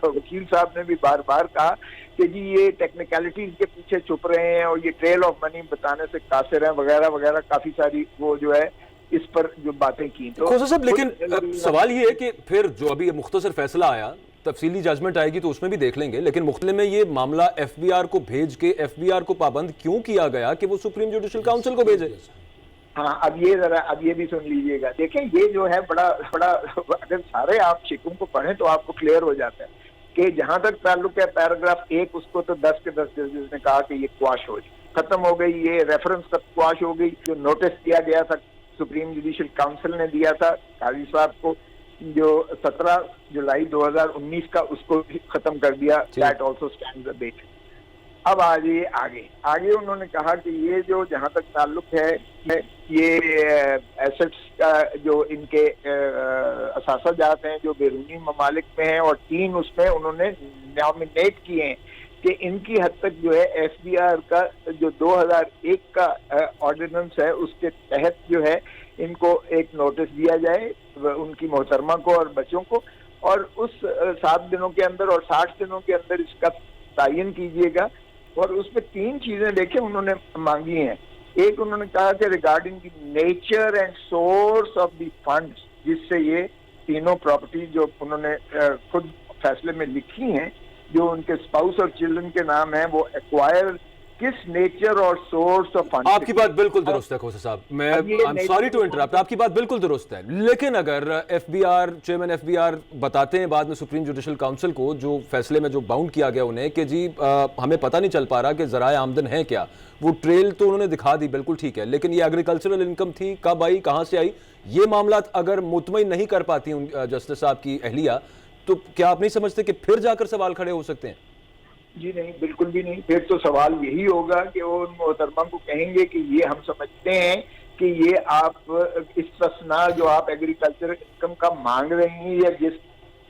वकील साहब ने भी बार बार कहा कि जी ये टेक्निकलिटीज के पीछे छुप रहे हैं और ये ट्रेल ऑफ मनी बताने से कासिर हैं वगैरह वगैरह, काफी सारी वो जो है इस पर जो बातें की। तो खोसा साहब, लेकिन सवाल ये है कि फिर जो अभी मुख्तसर फैसला आया, तफसीली जजमेंट आएगी तो उसमें भी देख लेंगे, लेकिन मुख्तलिफ में ये मामला एफबीआर को भेज के एफबीआर को पाबंद क्यों किया गया कि वो सुप्रीम जुडिशल काउंसिल को भेजे? हाँ, अब ये भी सुन लीजिएगा। देखें, ये जो है बड़ा अगर सारे आप शिकों को पढ़ें तो आपको क्लियर हो जाता है कि जहां तक ताल्लुक है पैराग्राफ 1 उसको तो 10 के 10 जजेस ने कहा कि ये क्वाश हो खत्म हो गई, ये रेफरेंस तक क्वाश हो गई। जो नोटिस दिया गया था सुप्रीम जुडिशल काउंसिल ने दिया था काजी साहब को जो 17 जुलाई 2019 का, उसको खत्म कर दिया, दैट आल्सो स्टैंड्स अबेटेड। अब आ जाइए आगे उन्होंने कहा कि ये जो जहां तक ताल्लुक है ये एसेट्स का जो इनके असासाजात हैं जो बैरूनी ममालिक में हैं और 3 उसमें उन्होंने नॉमिनेट किए हैं कि इनकी हद तक जो है एफबीआर का जो 2001 का ऑर्डिनेंस है उसके तहत जो है इनको एक नोटिस दिया जाए उनकी मोहतरमा को और बच्चों को, और उस 7 दिनों के अंदर और 60 दिनों के अंदर इसका तायन कीजिएगा। और उसमें 3 चीजें देखें उन्होंने मांगी हैं एक उन्होंने कहा कि regarding the nature and source of the funds, जिससे ये तीनों प्रॉपर्टी जो उन्होंने खुद फैसले में लिखी हैं, जो उनके स्पाउस और चिल्ड्रन के नाम है, वो एक्वायर किस नेचर और सोर्स ऑफ फंड। आपकी बात बिल्कुल दुरुस्त है खोसा साहब, मैं I am sorry to interrupt, आपकी बात बिल्कुल दुरुस्त है। लेकिन अगर एफबीआर चेयरमैन एफबीआर बताते हैं बाद में सुप्रीम जुडिशल काउंसिल को, जो फैसले में जो बाउंड किया गया उन्हें, कि जी हमें पता नहीं चल पा रहा कि जराए आमदन है क्या, वो ट्रेल तो उन्होंने दिखा दी, बिल्कुल ठीक है, लेकिन ये एग्रीकल्चरल इनकम थी, कब आई, कहां से आई, ये मामला अगर मुतमईन नहीं कर पाती जस्टिस साहब की अहलिया, तो क्या आप नहीं समझते कि फिर जाकर सवाल खड़े हो सकते हैं? जी नहीं, बिल्कुल भी नहीं। फिर तो सवाल यही होगा कि वो उन मोहतरमा को कहेंगे कि ये हम समझते हैं कि ये आप इस फसना जो आप एग्रीकल्चर इनकम का मांग रही हैं, या जिस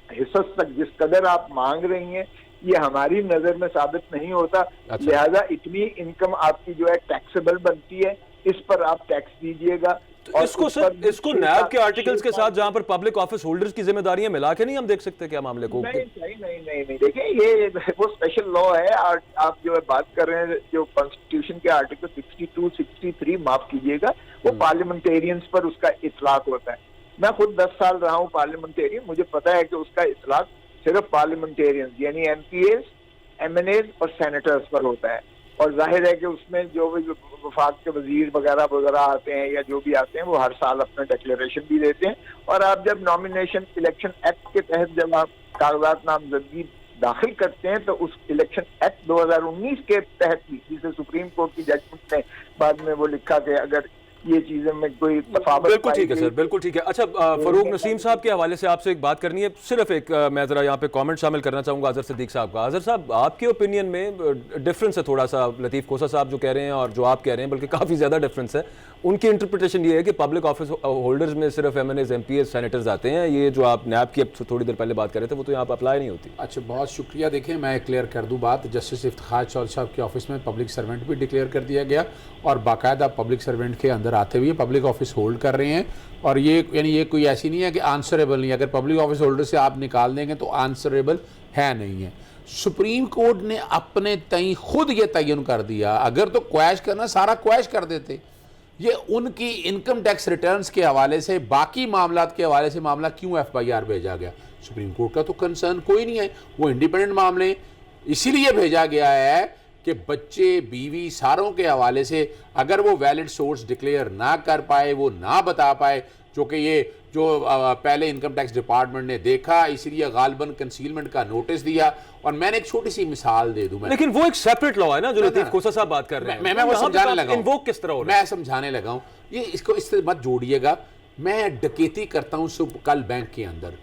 हिस्सा तक जिस कदर आप मांग रही हैं, ये हमारी नजर में साबित नहीं होता। अच्छा। लिहाजा इतनी इनकम आपकी जो है टैक्सेबल बनती है, इस पर आप टैक्स दीजिएगा। तो इसको सर, इसको नैब के आर्टिकल्स के साथ जहां पर पब्लिक ऑफिस होल्डर्स की जिम्मेदारियां मिला के नहीं हम देख सकते क्या मामले को? नहीं, देखिए ये वो स्पेशल लॉ है। आप जो है बात कर रहे हैं, जो कॉन्स्टिट्यूशन के आर्टिकल 62, 63 माफ कीजिएगा, वो पार्लियामेंटेरियंस पर उसका इतलाक होता है। मैं खुद 10 साल रहा हूँ पार्लियामेंटेरियन, मुझे पता है कि उसका इतलाक सिर्फ पार्लियामेंटेरियंस यानी एमपीएस, एमएनएज और सेनेटर्स पर होता है। और जाहिर है कि उसमें जो भी वफाक के वजीर वगैरह आते हैं या जो भी आते हैं, वो हर साल अपना डिक्लेरेशन भी देते हैं। और आप जब नॉमिनेशन इलेक्शन एक्ट के तहत जब आप कागजात नामजदगी दाखिल करते हैं, तो उस इलेक्शन एक्ट 2019 के तहत भी, जिसे सुप्रीम कोर्ट की जजमेंट ने बाद में वो लिखा कि अगर ये चीजें में कोई तफावत, बिल्कुल ठीक है सर, बिल्कुल ठीक है। अच्छा, फरूक नसीम साहब के हवाले से आपसे एक बात करनी है, सिर्फ एक मैं जरा यहाँ पे कमेंट शामिल करना चाहूंगा अजहर सिद्दीक साहब का। अजहर साहब, आपके ओपिनियन में डिफरेंस है थोड़ा सा लतीफ खोसा साहब जो कह रहे हैं और जो आप कह रहे हैं, बल्कि काफी ज्यादा डिफरेंस है। उनकी इंटरप्रिटेशन ये है कि पब्लिक ऑफिस होल्डर्स में सिर्फ एमएनएज, एमपीएस, सेनेटर्स आते हैं। ये जो आप नैब की अब थोड़ी देर पहले बात कर रहे थे, वो तो यहाँ पर अप्लाई नहीं होती। अच्छा, बहुत शुक्रिया। देखिए, मैं क्लियर कर दूं बात, जस्टिस इफ्तिखार चौधरी साहब के ऑफिस में पब्लिक सर्वेंट भी डिक्लेयर कर दिया गया, और बाकायदा पब्लिक सर्वेंट के अंदर आते हुए पब्लिक ऑफिस होल्ड कर रहे हैं। और ये यानी ये कोई ऐसी नहीं है कि आंसरेबल नहीं है, अगर पब्लिक ऑफिस होल्डर से आप निकाल देंगे तो आंसरेबल है नहीं है। सुप्रीम कोर्ट ने अपने तय खुद ये तयन कर दिया, अगर तो क्वैश करना सारा क्वैश कर देते। ये उनकी इनकम टैक्स रिटर्न्स के हवाले से, बाकी मामलात के हवाले से मामला क्यों एफआईआर भेजा गया? सुप्रीम कोर्ट का तो कंसर्न कोई नहीं है, वो इंडिपेंडेंट मामले इसीलिए भेजा गया है कि बच्चे, बीवी, सारों के हवाले से अगर वो वैलिड सोर्स डिक्लेयर ना कर पाए, वो ना बता पाए, जो कि ये जो पहले इनकम टैक्स डिपार्टमेंट ने देखा, इसलिए गालबन कंसीलमेंट का नोटिस दिया। और मैंने एक छोटी सी मिसाल दे दूं, लेकिन वो एक सेपरेट लॉ है ना, जो लतीफ खोसा साहब बात कर रहे हैं। मैं वो समझाने लगा हूं। इन्वोक किस तरह हो रहा है? मैं समझाने लगा हूं, ये इसको इससे मत जोड़िएगा। मैं डकैती करता हूं सुबह कल बैंक के अंदर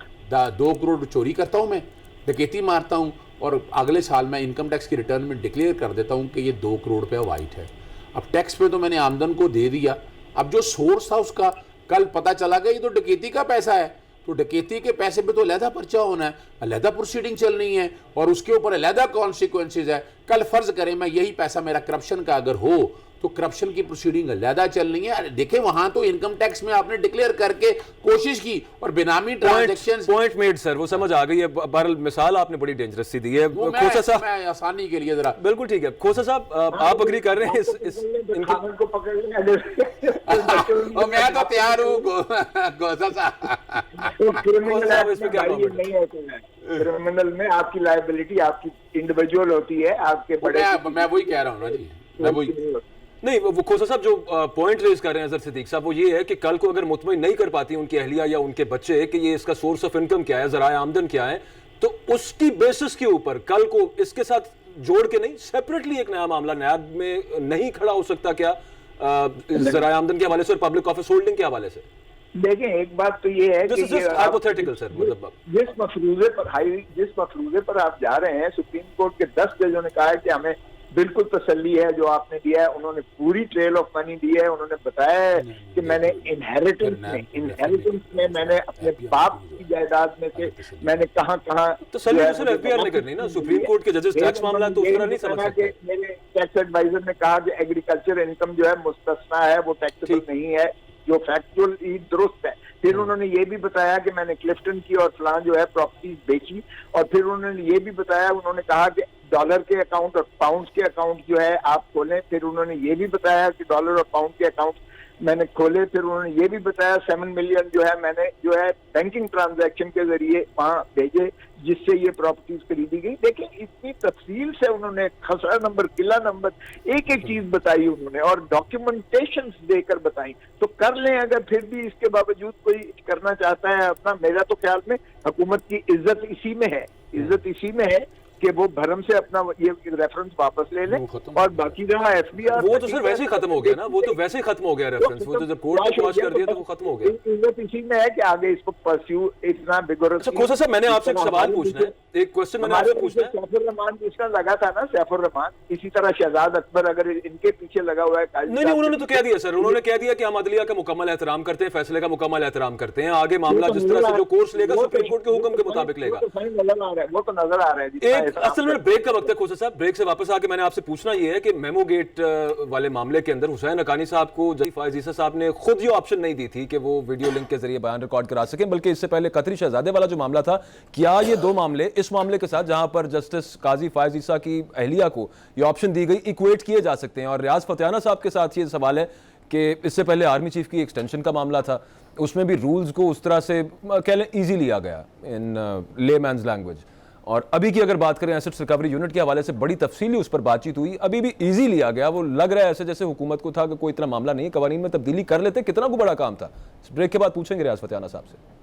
2 करोड़ चोरी करता हूं, मैं डकैती मारता हूं, और अगले साल मैं इनकम टैक्स की रिटर्न में डिक्लेयर कर देता हूं कि ये 2 करोड़ रुपया वाइट है। अब टैक्स पे तो मैंने आमदन को दे दिया, अब जो सोर्स था उसका कल पता चला गया ये तो डकैती का पैसा है, तो डकैती के पैसे पे तो अलहदा पर्चा होना है, अलहदा प्रोसीडिंग चलनी है, और उसके ऊपर अलहदा कॉन्सिक्वेंसेज है। कल फर्ज करें मैं यही पैसा मेरा करप्शन का अगर हो, तो करप्शन की प्रोसीडिंग अलहदा चलनी है। देखें, वहां तो इनकम टैक्स में आपने डिक्लेयर करके कोशिश की, और बेनामी ट्रांजैक्शंस। पॉइंट मेड सर, वो समझ आ गई है। बहरहाल मिसाल आपने बड़ी डेंजरस सी दी है खोसा साहब। मैं आसानी के लिए जरा, बिल्कुल ठीक है खोसा साहब, आप अग्री कर रहे हैं इस खामन को पकड़ और मैं तो तैयार हूँ खोसा साहब। क्रिमिनल में आपकी लायबिलिटी आपकी इंडिविजुअल होती है, आपके बड़े। मैं वही कह रहा हूँ ना जी, मैं वही नहीं। वो खोसा साहब जो पॉइंट रेज कर रहे हैं अजहर सिद्दीक साहब, वो ये है कि कल को अगर मुतमईन नहीं कर पाती उनकी अहलिया या उनके बच्चे कि ये इसका सोर्स ऑफ इनकम क्या है, जराए आमदन क्या है, तो उसकी बेसिस के ऊपर कल को इसके साथ जोड़ के नहीं, सेपरेटली एक नया मामला नैब में नहीं खड़ा हो सकता क्या, जराए आमदन के हवाले से और पब्लिक ऑफिस होल्डिंग के हवाले से? देखें, एक बात तो ये है कि हाइपोथेटिकल सर, मतलब जिस मफरूजे पर आप जा रहे हैं, सुप्रीम कोर्ट के 10 जजों ने कहा है कि हमें बिल्कुल तसल्ली है जो आपने दिया है। उन्होंने पूरी ट्रेल ऑफ मनी दी है, उन्होंने बताया है कि मैंने इनहेरिटेंस में मैंने अपने बाप की जायदाद में से मैंने कहाँ तसल्ली तो सिर्फ एफबीआर ने करनी ना, सुप्रीम कोर्ट के जजेस टैक्स मामला तो उस तरह नहीं समझ सकते। मेरे टैक्स एडवाइजर ने कहा कि एग्रीकल्चर इनकम जो है मुस्तस्ना है, वो टैक्सेबल नहीं है, जो फैक्चुअल दुरुस्त है। फिर उन्होंने ये भी बताया कि मैंने क्लिफ्टन की और फलां जो है प्रॉपर्टीज बेची, और फिर उन्होंने ये भी बताया, उन्होंने कहा कि डॉलर के अकाउंट और पाउंड के अकाउंट जो है आप खोलें। फिर उन्होंने ये भी बताया कि डॉलर और पाउंड के अकाउंट मैंने खोले। फिर उन्होंने ये भी बताया 7 मिलियन जो है मैंने जो है बैंकिंग ट्रांजैक्शन के जरिए वहां भेजे, जिससे ये प्रॉपर्टीज खरीदी गई। लेकिन इतनी तफसील से उन्होंने खसरा नंबर, किला नंबर, एक एक चीज बताई उन्होंने, और डॉक्यूमेंटेशन देकर बताई। तो कर लें, अगर फिर भी इसके बावजूद कोई करना चाहता है अपना, मेरा तो ख्याल में हुकूमत की इज्जत इसी में है, इज्जत इसी में है कि वो भरम से अपना ये रेफरेंस वापस ले लें। और बाकी रहा एफबीआर, वो तो सर वैसे ही खत्म हो गया ना, वो तो वैसे ही खत्म हो गया रेफरेंस, वो तो जब कोर्ट ने क्वाश कर दिया तो वो खत्म हो गया। इज्जत इसी में है कि आगे इसको परस्यू इतना विगोरस। अच्छा खोसा साहब, मैंने आपसे एक सवाल पूछना है, एक क्वेश्चन मैंने आपसे पूछना है। सैफुर रहमान जिसका लगा था ना, सैफुर रहमान, इसी तरह शहजाद अकबर अगर इनके पीछे लगा हुआ है। नहीं, उन्होंने तो कह दिया सर, उन्होंने कह दिया कि हम अदलिया का मुकम्मल एहतराम करते हैं, फैसले का मुकम्मल एहतराम करते हैं, आगे मामला जिस तरह से जो कोर्स लेगा सुप्रीम कोर्ट के हुक्म के मुताबिक लेगा। वो तो नजर आ रहा है। एक असल में ब्रेक का वक्त है खोसा साहब, ब्रेक से वापस आके मैंने आपसे पूछना यह है कि मेमो गेट वाले मामले के अंदर हुसैन हक्कानी साहब को जज फायज ईसा साहब ने खुद ये ऑप्शन नहीं दी थी कि वो वीडियो लिंक के जरिए बयान रिकॉर्ड करा सकें, बल्कि इससे पहले कतरी शहजादे वाला जो मामला था, क्या ये दो मामले इस मामले के साथ जहां पर जस्टिस काजी फायज ईसा की अहलिया को ये ऑप्शन दी गई, इक्वेट किए जा सकते हैं? और रियाज फतेहाना साहब के साथ ये सवाल है कि इससे पहले आर्मी चीफ की एक्सटेंशन का मामला था, उसमें भी रूल्स को उस तरह से कह लें ईजी लिया गया इन लेमैन्स लैंग्वेज, और अभी की अगर बात करें एसेट्स रिकवरी यूनिट के हवाले से बड़ी तफसीली उस पर बातचीत हुई, अभी भी इजी लिया गया। वो लग रहा है ऐसे जैसे हुकूमत को था कि कोई इतना मामला नहीं है, कवानीन में तब्दीली कर लेते, कितना को बड़ा काम था। इस ब्रेक के बाद पूछेंगे रियाज फतेहाना साहब से।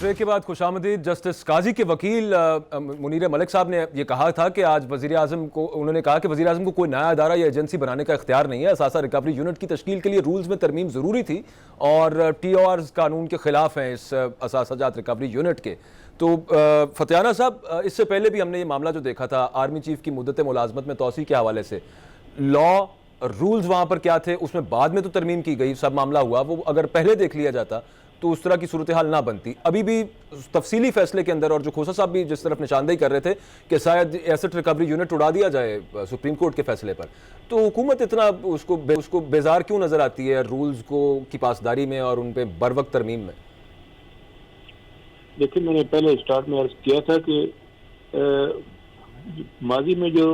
ब्रेक के बाद खुशामदीद। जस्टिस काजी के वकील मुनीर मलिक साहब ने यह कहा था कि आज वज़ीर आज़म को, उन्होंने कहा कि वज़ीर आज़म को कोई नया अदारा या एजेंसी बनाने का इख्तियार नहीं है, असासा रिकवरी यूनिट की तश्कील के लिए रूल्स में तरमीम ज़रूरी थी और TORs कानून के खिलाफ हैं इस असासा जात रिकवरी यूनिट के। तो फतेहाना साहब, इससे पहले भी हमने ये मामला जो देखा था आर्मी चीफ की मुद्दत मुलाजमत में तोसी के हवाले से, लॉ रूल्स वहाँ पर क्या थे, उसमें बाद में तो तरमीम की गई, सब मामला हुआ, वो अगर पहले देख लिया जाता तो उस तरह की सूरत हाल ना बनती। अभी भी तफसीली फैसले के अंदर, और जो खोसा साहब भी जिस तरफ निशानदेही कर रहे थे कि शायद एसेट रिकवरी यूनिट उड़ा दिया जाए सुप्रीम कोर्ट के फैसले पर, तो हुकूमत इतना उसको बेजार क्यों नजर आती है रूल्स को की पासदारी में और उन पर बर वक्त तरमीम में? देखिए, मैंने पहले स्टार्ट में अर्ज किया था कि माजी में जो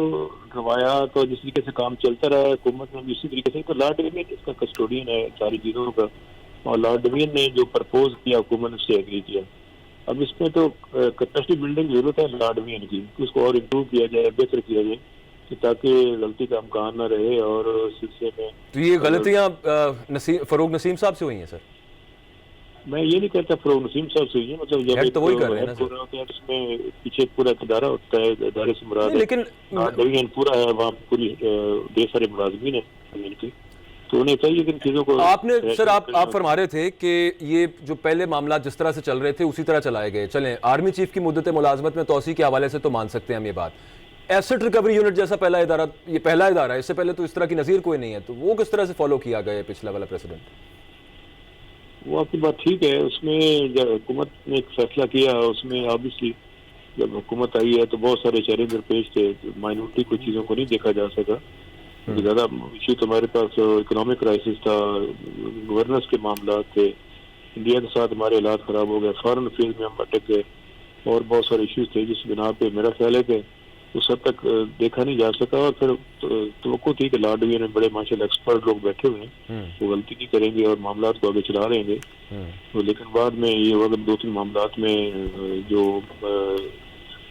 रवायात और जिस तरीके से काम चलता रहा है हुकूमत में भी उसी तरीके से, तो लॉर्ड डिवीजन इसका कस्टोडियन है सारी चीज़ों का, और लॉर्ड डिवीजन ने जो प्रपोज किया हुकूमत ने उससे एग्री किया। अब इसमें तो कैपेसिटी बिल्डिंग की जरूरत है लॉर्ड डिवीजन की, कि उसको और इम्प्रूव किया जाए, बेहतर किया जाए, कि ताकि गलती का इम्कान न रहे। और सिलसिले में तो ये गलतियाँ फरूक नसीम साहब से हुई हैं सर? मैं ये नहीं कहता फरूक नसीम साहब से हुई है, मतलब जब तो वही कर रहे हैं ना सर, उसमें पीछे पूरा इदारा होता है, इदारे से मुराद है, लेकिन लॉर्ड डिवीजन पूरा है, वहाँ पूरी ढेर सारे मुलाजमीन है, तो उन्हें चाहिए कि इन चीजों को आपने सर आप फरमा रहे थे कि ये जो पहले मामला जिस तरह से चल रहे थे उसी तरह चलाए गए। चलें, आर्मी चीफ की मुद्दत मुलाजमत में तोसी के हवाले से तो मान सकते हैं हम ये बात, एसेट रिकवरी यूनिट जैसा पहला इदारा, ये पहला इदारा है, इससे पहले तो इस तरह की नज़ीर कोई नहीं है, तो वो किस तरह से फॉलो किया गया पिछला वाला प्रेसिडेंट? वो आपकी बात ठीक है, उसमें जब हुकूमत ने एक फैसला किया, उसमें ऑब्वियसली जब हुकूमत आई है तो बहुत सारे चैलेंज पेश थे, माइनॉरिटी को चीज़ों को नहीं देखा जा सका, ज़्यादा इशू तो हमारे पास इकोनॉमिक क्राइसिस था, गवर्नेंस के मामला थे, इंडिया के साथ हमारे हालात ख़राब हो गए, फॉरेन अफेयर्स में हम अटक गए, और बहुत सारे इश्यूज थे जिस बिना पे मेरा ख्याल है कि उस हद तक देखा नहीं जा सका। और फिर तो थी कि लॉर्ड डिवीजन में बड़े माशाल्लाह एक्सपर्ट लोग बैठे हुए हैं, वो गलती नहीं करेंगे और मामला को आगे चला रहेंगे। तो लेकिन बाद में ये अगर 2-3 मामला में जो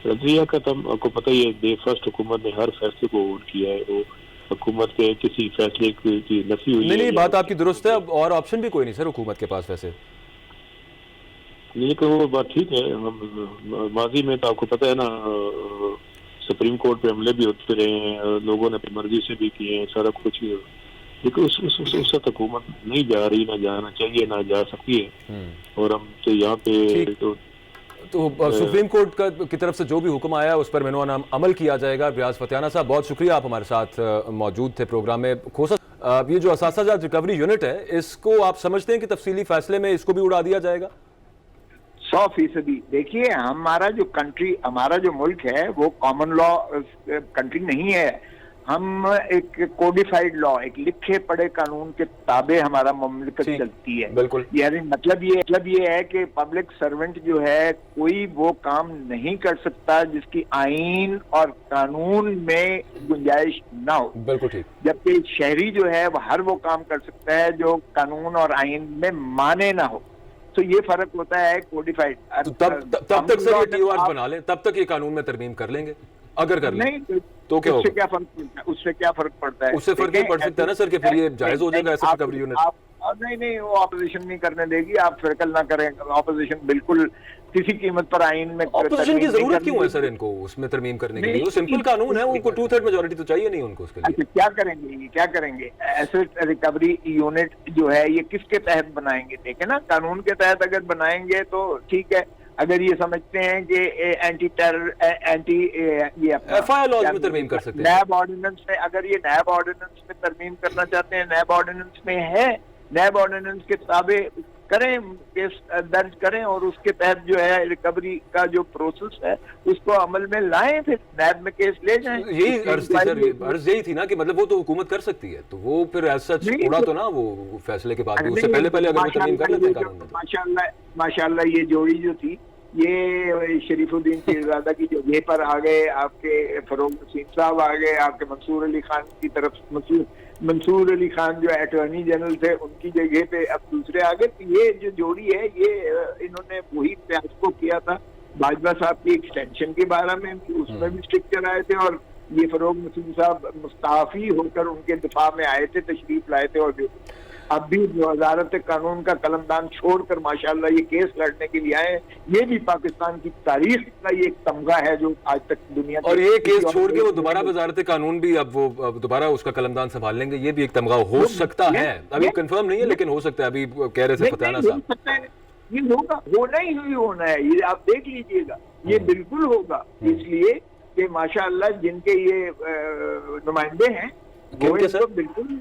रजिया का, तब आपको पता ही है, डे फर्स्ट हुकूमत ने हर फैसले को वोट किया है, वो हुकूमत के किसी फैसले की नफी हुई नहीं, बात आपकी दुरुस्त है, और ऑप्शन भी कोई नहीं सर हुकूमत के पास वैसे। लेकिन वो बात ठीक है, माजी में तो आपको पता है ना, सुप्रीम कोर्ट पे हमले भी होते रहे हैं, लोगों ने अपनी मर्जी से भी किए हैं, सारा कुछ, लेकिन उस तक हुकूमत नहीं जा रही, ना जाना चाहिए, ना जा सकती है। और हम तो यहाँ पे तो सुप्रीम कोर्ट की तरफ से जो भी हुक्म आया उस पर मैंने अमल किया जाएगा। रियाज फतेहाना साहब, बहुत शुक्रिया, आप हमारे साथ मौजूद थे प्रोग्राम में। खोसा, ये जो असासा जात रिकवरी यूनिट है, इसको आप समझते हैं कि तफसीली फैसले में इसको भी उड़ा दिया जाएगा? 100%। देखिए, हमारा जो मुल्क है वो कॉमन लॉ कंट्री नहीं है। हम एक कोडिफाइड लॉ, एक लिखे पढ़े कानून के ताबे हमारा मुमलिकत ठीक, चलती है। बिल्कुल। यानी मतलब ये है कि पब्लिक सर्वेंट जो है कोई वो काम नहीं कर सकता जिसकी आईन और कानून में गुंजाइश ना हो। बिल्कुल ठीक। जबकि शहरी जो है वो हर वो काम कर सकता है जो कानून और आईन में माने ना हो। तो ये फर्क होता है कोडिफाइड। तो तब तक सर ये TOR बना लें, तब तक ये कानून में तरमीम कर लेंगे, अगर कर लें नहीं तो क्या उससे होगा? क्या फर्क पड़ता है? उससे क्या फर्क पड़ता है? उससे फर्क नहीं पड़ सकता है ना सर कि फिर ये जायज हो जाएगा ऐसे रिकवरी यूनिट? नहीं, वो ऑपोजिशन नहीं करने देगी। आप फिरकल ना करें, ऑपोजिशन बिल्कुल किसी कीमत पर आईन में ऑपोजिशन की तरमीम नहीं जरूरत करनी क्यों है देगी। सर इनको उसमें तरमीम करने के नहीं, लिए? वो सिंपल कानून है, उनको 2/3 मेजोरिटी तो चाहिए नहीं उनको उसके लिए। अच्छा, क्या करेंगे ये? क्या करेंगे? एसेट रिकवरी यूनिट जो है ये किसके तहत बनाएंगे? देखें ना, कानून के तहत अगर बनाएंगे तो ठीक है। अगर ये समझते हैं कि एंटी ये FIR लॉज में तरमीम कर सकते हैं। नैब ऑर्डिनेंस में, अगर ये नैब ऑर्डिनेंस में तरमीम करना चाहते हैं, नैब ऑर्डिनेंस में है, नैब ऑर्डिनेंस के ताबे करें, केस दर्ज करें और उसके तहत जो है रिकवरी का जो प्रोसेस है उसको अमल में लाएं, फिर नैब में केस ले जाएं। यही अर्ज थी सर, अर्ज यही थी ना कि मतलब वो तो हुकूमत कर सकती है, तो वो फिर एज सच नहीं, उड़ा तो ना वो फैसले के बाद भी, अरे उससे नहीं, पहले अगर वो तरमीम कर लेते हैं माशाल्लाह कानून में तो। माशाल्लाह ये जोड़ी जो थी, ये शरीफुद्दीन पीरजादा की जगह पर आ गए, आपके फरोग नसीम साहब आ गए, आपके मंसूर अली खान की तरफ मंसूर अली खान जो अटॉर्नी जनरल थे उनकी जगह पे अब दूसरे आ गए। तो ये जो जोड़ी है ये इन्होंने वही प्रयास को किया था बाजवा साहब की एक्सटेंशन के बारे में, उसमें भी स्ट्रिक्चर आए थे और ये फरोग नसीम साहब मुस्ताफी होकर उनके दिफा में आए थे, तशरीफ लाए थे। और अब भी वजारत कानून का कलमदान छोड़कर माशाल्लाह ये केस लड़ने के लिए आए। ये भी पाकिस्तान की तारीख का ये एक तमगा है जो आज तक दुनिया और ये केस छोड़ के वो दोबारा वजारत कानून भी अब दोबारा उसका कलमदान संभाल लेंगे, ये भी एक तमगा हो सकता है। अभी कंफर्म नहीं है लेकिन हो सकता है। अभी कह रहे थे फताना साहब ये होगा, होना ही होना है, ये आप देख लीजिएगा, ये बिल्कुल होगा। इसलिए कि माशाअल्लाह जिनके ये नुमाइंदे हैं वो इनको बिल्कुल,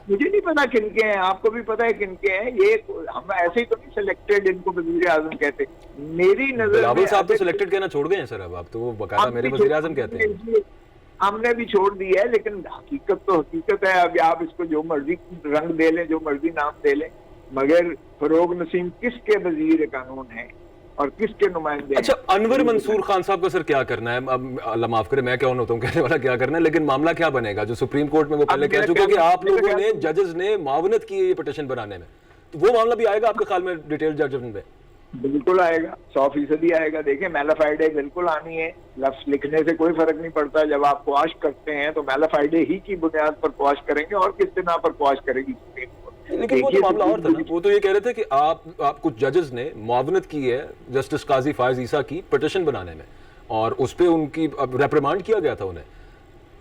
मुझे नहीं पता किनके हैं, आपको भी पता है किनके हैं। ये हम ऐसे ही तो नहीं सिलेक्टेड इनको वजीर आजम कहते। मेरी नजर बिलावल साहब तो सिलेक्टेड कहना छोड़ गए हैं सर, अब तो वो बकायदा मेरे वजीर आजम कहते हैं। हमने भी छोड़ दी है, लेकिन हकीकत तो हकीकत है। अब आप इसको जो मर्जी रंग दे लें, जो मर्जी नाम दे लें, मगर फरोग नसीम किसके वजीर कानून है और किसके नुमाइंदे? अच्छा, अनवर मंसूर खान साहब का सर क्या करना है? अब अल्लाह माफ करे मैं क्या होता हूँ कहने वाला, क्या करना है, लेकिन मामला क्या बनेगा? जो सुप्रीम कोर्ट में वो पहले कह चुके कि आप लोगों ने, जजेस ने मावनत की है ये पिटीशन बनाने में, तो वो मामला भी आएगा आपके ख्याल में डिटेल जजमेंट में? बिल्कुल आएगा, 100% आएगा। देखिए, मैलाफाइडे बिल्कुल आनी है, लफ्ज लिखने से कोई फर्क नहीं पड़ता। जब आप क्वाश करते हैं तो मैलाफाइडे ही की बुनियाद पर क्वाश करेंगे और किस बिना पर क्वाश करेगी सुप्रीम कोर्ट। लेकिन वो तो मामला और था ना, वो तो ये कह रहे थे कि आप कुछ जजेस ने मुआवनत की है जस्टिस काजी फायज ईसा की पिटीशन बनाने में, और उस पर उनकी रेप्रिमांड किया गया था उन्हें,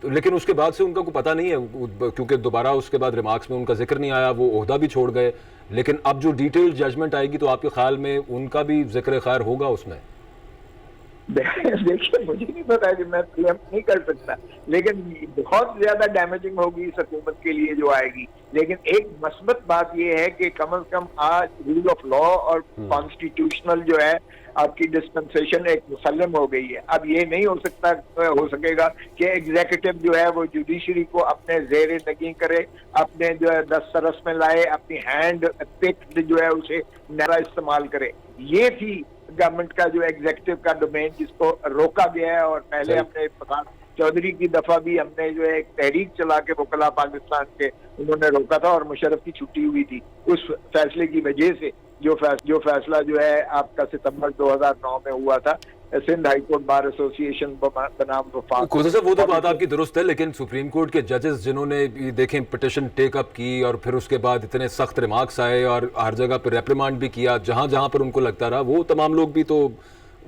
तो लेकिन उसके बाद से उनका कोई पता नहीं है, क्योंकि दोबारा उसके बाद रिमार्क्स में उनका जिक्र नहीं आया, वो ओहदा भी छोड़ गए। लेकिन अब जो डिटेल्ड जजमेंट आएगी तो आपके ख्याल में उनका भी जिक्र खैर होगा उसमें? देखिए, मुझे नहीं पता कि मैं क्लेम नहीं कर सकता, लेकिन बहुत ज्यादा डैमेजिंग होगी इस हुकूमत के लिए जो आएगी। लेकिन एक मस्बत बात यह है कि कम से कम आज रूल ऑफ लॉ और कॉन्स्टिट्यूशनल जो है आपकी डिस्पेंसेशन एक मुसल्लम हो गई है। अब ये नहीं हो सकेगा कि एग्जीक्यूटिव जो है वो जुडिशरी को अपने जेर नगी करे, अपने जो है दस्तरस में लाए, अपनी हैंड पिक्ड जो है उसे नारा इस्तेमाल करे। ये थी गवर्नमेंट का जो एग्जीक्यूटिव का डोमेन, जिसको रोका गया है। और पहले हमने प्रधान चौधरी की दफा भी हमने जो है एक तहरीक चला के वकला पाकिस्तान के, उन्होंने रोका था और मुशर्रफ की छुट्टी हुई थी उस फैसले की वजह से। जो फैसला जो है आपका सितंबर 2009 में हुआ था, Sindh high court bar association बनाम वफाक। वो तो बात आपकी दुरुस्त है, लेकिन सुप्रीम कोर्ट के जजेस जिन्होंने देखें पिटीशन टेकअप की और फिर उसके बाद इतने सख्त रिमार्क्स आए और हर जगह पर रेप्रिमांड भी किया जहां जहां पर उनको लगता रहा, वो तमाम लोग भी तो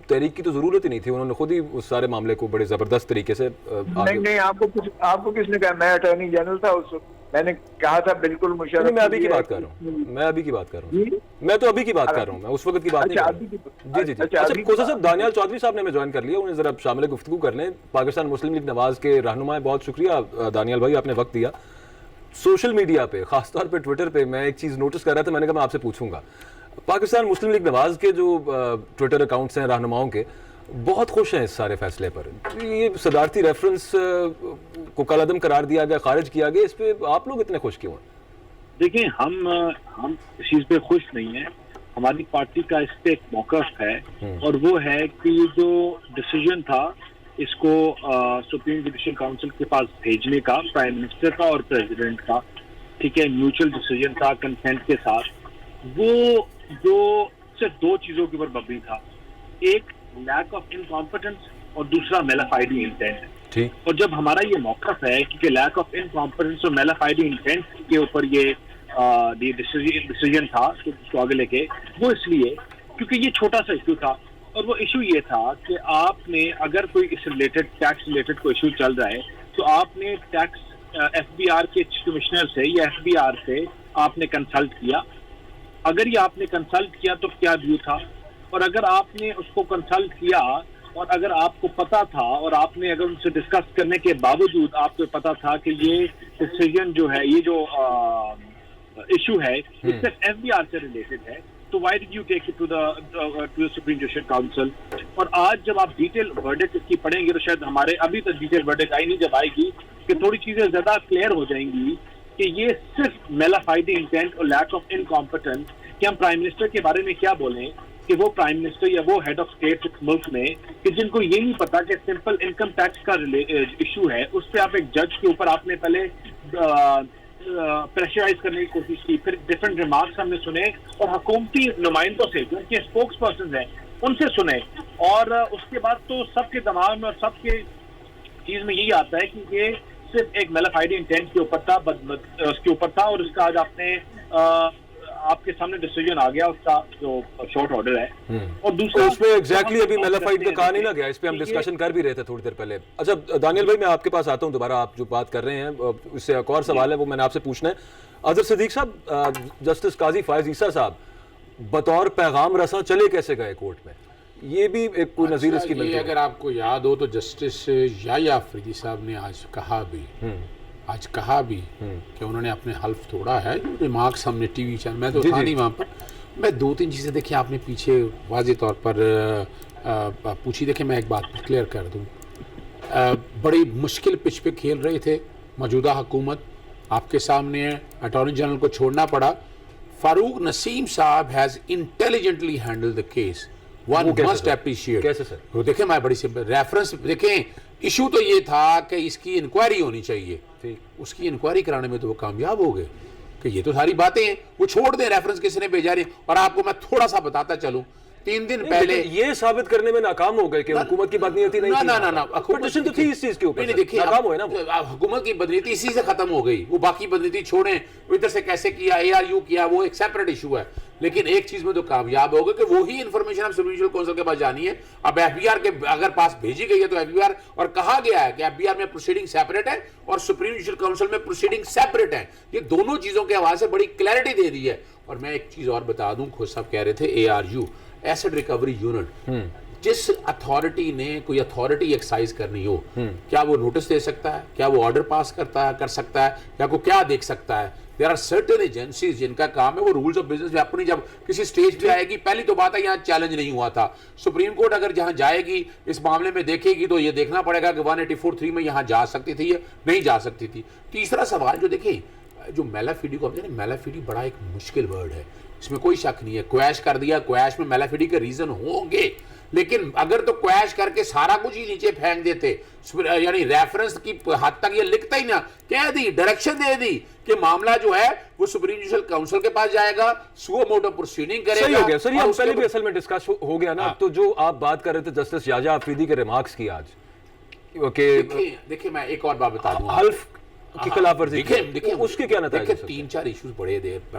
तहरीक की तो जरूरत ही नहीं थी, उन्होंने खुद ही उस सारे मामले को बड़े जबरदस्त तरीके से नहीं, आपको किसने कहा? मैं अटॉर्नी जनरल था उस वक्त, मैंने कहा था बिल्कुल मुशर्रफ। मैं अभी की बात कर रहा हूँ, मैं तो अभी की बात कर रहा हूँ, मैं उस वक्त की बात नहीं कर रहा। जी। अच्छा, खोसा साहब, दानियाल चौधरी साहब ने हमें ज्वाइन कर लिया, उन्हें जरा शामिल गुफ्तगू कर लें। पाकिस्तान मुस्लिम लीग नवाज के रहनुमा, बहुत शुक्रिया दानियाल भाई, आपने वक्त दिया। सोशल मीडिया पे, खासतौर पे ट्विटर पे मैं एक चीज़ नोटिस कर रहा था, मैंने कहा मैं आपसे पूछूंगा। पाकिस्तान मुस्लिम लीग नवाज के जो ट्विटर अकाउंट्स हैं रहनुमाओं के, बहुत खुश हैं इस सारे फैसले पर। ये सदारती रेफरेंस को कलअदम करार दिया गया, खारिज किया गया, इस पे आप लोग इतने खुश क्यों हैं? देखिए, हम इस चीज पे खुश नहीं है। हमारी पार्टी का इस पे एक मौक़िफ़ है और वो है कि जो डिसीजन था इसको सुप्रीम जुडिशल काउंसिल के पास भेजने का, प्राइम मिनिस्टर का और प्रेसिडेंट का, ठीक है, म्यूचुअल डिसीजन था कंसेंट के साथ, वो जो सिर्फ दो चीजों के ऊपर मबनी था, एक लैक ऑफ इनकॉम्पिटेंस और दूसरा मेलाफाइडी इंटेंट। ठीक। और जब हमारा ये मौक़िफ़ है कि लैक ऑफ इनकॉम्पिटेंस और मेलाफाइडी इंटेंट के ऊपर ये डिसीजन था उसको आगे लेके, वो इसलिए क्योंकि ये छोटा सा इशू था और वो इशू ये था कि आपने अगर कोई इस रिलेटेड टैक्स रिलेटेड कोई इशू चल रहा है तो आपने टैक्स एफबीआर के कमिश्नर से या एफबीआर से आपने कंसल्ट किया। अगर ये आपने कंसल्ट किया तो क्या व्यू था, और अगर आपने उसको कंसल्ट किया और अगर आपको पता था और आपने अगर उनसे डिस्कस करने के बावजूद आपको पता था कि ये डिसीजन जो है, ये जो इशू है, ये सिर्फ एफबीआर से रिलेटेड है, तो why did you take it to the supreme judicial council? और आज जब आप डिटेल वर्डिक्ट इसकी पढ़ेंगे तो शायद हमारे अभी तक डिटेल वर्डिक्ट आई नहीं, जब आएगी कि थोड़ी चीजें ज्यादा क्लियर हो जाएंगी कि ये सिर्फ मेलाफाइडी इंटेंट और लैक ऑफ इनकॉम्पिटेंस, कि हम प्राइम मिनिस्टर के बारे में क्या बोलें कि वो प्राइम मिनिस्टर या वो हेड ऑफ स्टेट इस मुल्क में कि जिनको ये नहीं पता कि सिंपल इनकम टैक्स का इशू है, उस पर आप एक जज के ऊपर आपने पहले प्रेशराइज करने की कोशिश की, फिर डिफरेंट रिमार्क्स हमने सुने और हुकूमती नुमाइंदों से जो उनके स्पोक्स पर्सन हैं उनसे सुने, और उसके बाद तो सबके दिमाग में और सबके चीज में यही आता है कि ये सिर्फ एक मेलाफाइडी इंटेंट के ऊपर था, उसके ऊपर था, और उसका आज आपके सामने डिसीजन आ गया, उसका जो शॉर्ट ऑर्डर है। और दूसरा उसमें एग्जैक्टली अभी मेलाफाइड का कहा नहीं ना गया, इस पे हम डिस्कशन कर भी रहे थे थोड़ी देर पहले। अच्छा दानियल भाई, मैं आपके पास आता हूँ दोबारा, आप जो बात कर रहे हैं उससे एक और सवाल है, वो मैंने आपसे पूछना है। अजहर सिद्दीक साहब, जस्टिस काजी फायज ईसा साहब बतौर पैगाम रसा चले कैसे गए कोर्ट में, ये भी एक कोई नजीर इसकी मिलती है? अगर आपको याद हो तो जस्टिस याया अफरीदी साहब ने आज कहा भी कि उन्होंने अपने हल्फ तोड़ा है। रिमार्क्स हमने टीवी चैनल, मैं तो था नहीं वहाँ पर, मैं दो तीन चीज़ें देखी आपने पीछे वाज़ेह तौर पर पूछी। देखें, मैं एक बात क्लियर कर दूँ, बड़ी मुश्किल पिच पे खेल रहे थे मौजूदा हुकूमत, आपके सामने अटॉर्नी जनरल को छोड़ना पड़ा। फारूक नसीम साहब has intelligently handle the case, one must appreciate. कैसे सर? तो देखें, मैं बड़ी सिंपल रेफरेंस देखें, इशू तो ये था कि इसकी इंक्वायरी होनी चाहिए, उसकी इंक्वायरी कराने में तो वो कामयाब हो गए कि ये तो सारी बातें हैं, वो छोड़ दें रेफरेंस किसने भेजा रही। और आपको मैं थोड़ा सा बताता चलूं, 3 दिन पहले ये साबित करने में नाकाम हो गए कि हुकूमत की बदनीयती नहीं थी। ना पिटीशन तो थी इस चीज के ऊपर, देखिए नाकाम हुए ना, हुकूमत की बदनीयती इसी से खत्म हो गई। वो बाकी बदनीयती छोड़ें, इधर से कैसे किया, ARU किया, वो एक सेपरेट इशू है, लेकिन एक चीज में तो कामयाब हो गए कि वही इंफॉर्मेशन अब सुप्रीम जुडिशल काउंसिल के पास जानी है। अब एफबीआर के अगर पास भेजी गई है तो एफबीआर, और कहा गया है कि एफबीआर में प्रोसीडिंग सेपरेट है और सुप्रीम जुडिशल काउंसिल में प्रोसीडिंग सेपरेट है, ये दोनों चीजों के हवाले से बड़ी क्लैरिटी दे दी है। और मैं एक चीज और बता दूं, खुद साहब कह रहे थे ARU, एसेट रिकवरी यूनिट, जिस अथॉरिटी ने कोई अथॉरिटी एक्सरसाइज करनी हो, क्या वो नोटिस दे सकता है, क्या वो ऑर्डर पास कर सकता है, या को क्या देख सकता है? देयर आर सर्टेन एजेंसीज जिनका काम है वो रूल्स ऑफ बिजनेस में अपनी जब किसी स्टेज पे आएगी, पहली तो बात है यहाँ चैलेंज नहीं हुआ था। सुप्रीम कोर्ट अगर जहाँ जाएगी इस मामले में देखेगी तो ये देखना पड़ेगा कि 184(3) में यहाँ जा सकती थी या नहीं जा सकती थी। तीसरा सवाल जो देखिए, जो मेलाफिडी को, मेलाफिडी बड़ा एक मुश्किल वर्ड है, इसमें कोई शक नहीं है। क्वैश कर दिया, क्वैश में मेलाफिडी के रीजन होंगे, लेकिन अगर तो क्वैश करके सारा कुछ ही नीचे फेंक देते, यानी रेफरेंस की हद तक ये लिखता ही ना, कह दी, डायरेक्शन दे दी कि मामला जो है वो सुप्रीम जुडिशल काउंसिल के पास जाएगा, सुओ मोटो प्रोसीडिंग करेगा। सही हो गया सर, ये पहले भी असल में डिस्कस हो गया ना। तो जो आप बात कर रहे थे जस्टिस याया अफरीदी के रिमार्क्स की आज, देखिए मैं एक और बात बता दूं, हल्फ की खिलाफवर्जी, देखिए उसके क्या नतीजे? 3-4 इश्यूज